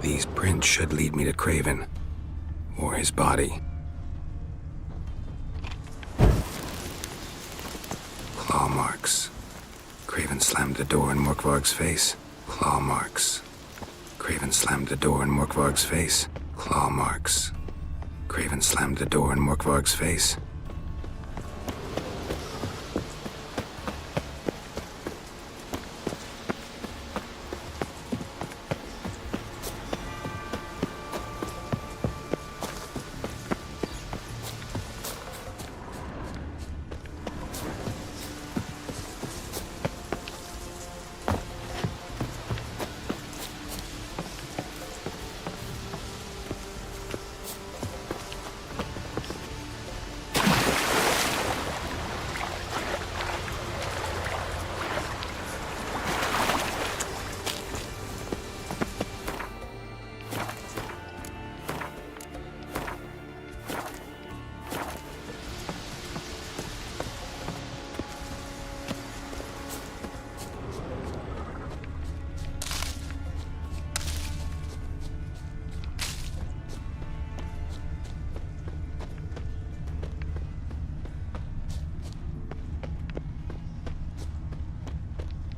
These prints should lead me to Craven. Or his body. Claw marks. Craven slammed the door in Morkvarg's face. Claw marks. Craven slammed the door in Morkvarg's face. Claw marks. Craven slammed the door in Morkvarg's face.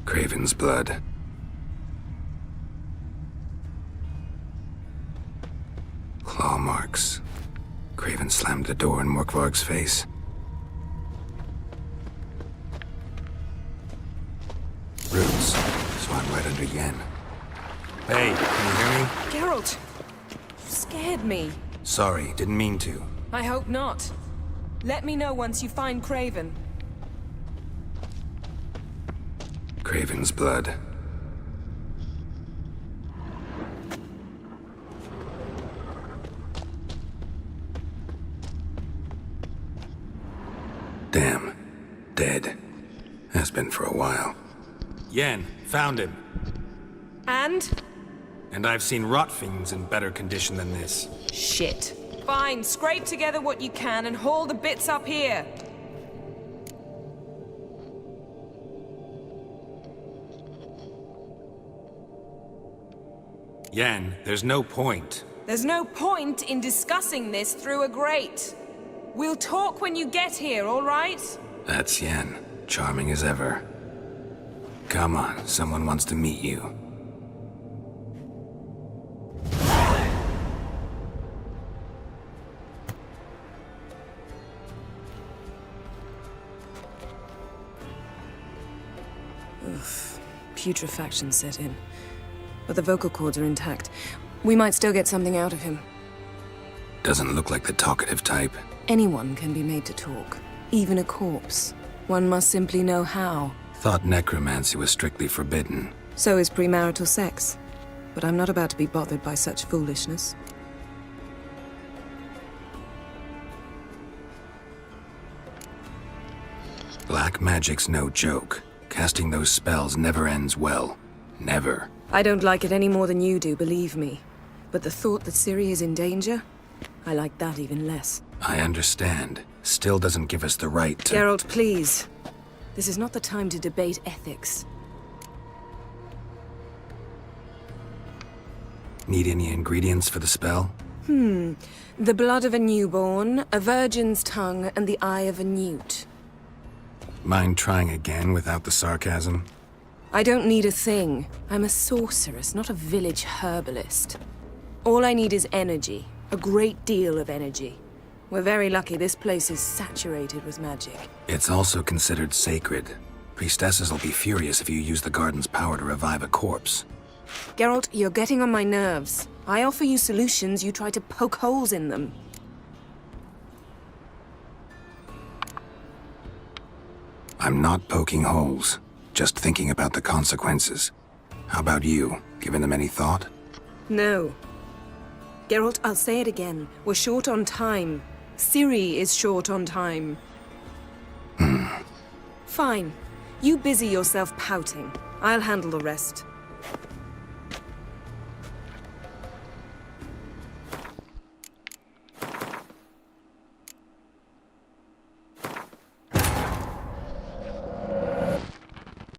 Craven's blood. Claw marks. Craven slammed the door in Morkvarg's face. Roots. Swung right under Yen. Hey, can you hear me? Geralt! You scared me. Sorry, didn't mean to. I hope not. Let me know once you find Craven. Craven's blood. Has been for a while. Yen, found him. And? And I've seen rot fiends in better condition than this. Shit. Fine, scrape together what you can and haul the bits up here. Yen, there's no point. There's no point in discussing this through a grate. We'll talk when you get here, all right? That's Yen. Charming as ever. Come on, someone wants to meet you. Oof. Putrefaction set in. But the vocal cords are intact. We might still get something out of him. Doesn't look like the talkative type. Anyone can be made to talk. Even a corpse. One must simply know how. Thought necromancy was strictly forbidden. So is premarital sex. But I'm not about to be bothered by such foolishness. Black magic's no joke. Casting those spells never ends well. Never. I don't like it any more than you do, believe me. But the thought that Ciri is in danger? I like that even less. I understand. Still doesn't give us the right to— Geralt, please. This is not the time to debate ethics. Need any ingredients for the spell? The blood of a newborn, a virgin's tongue, and the eye of a newt. Mind trying again without the sarcasm? I don't need a thing. I'm a sorceress, not a village herbalist. All I need is energy. A great deal of energy. We're very lucky this place is saturated with magic. It's also considered sacred. Priestesses will be furious if you use the garden's power to revive a corpse. Geralt, you're getting on my nerves. I offer you solutions, you try to poke holes in them. I'm not poking holes. Just thinking about the consequences. How about you? Given them any thought? No. Geralt, I'll say it again. We're short on time. Ciri is short on time. Fine. You busy yourself pouting. I'll handle the rest.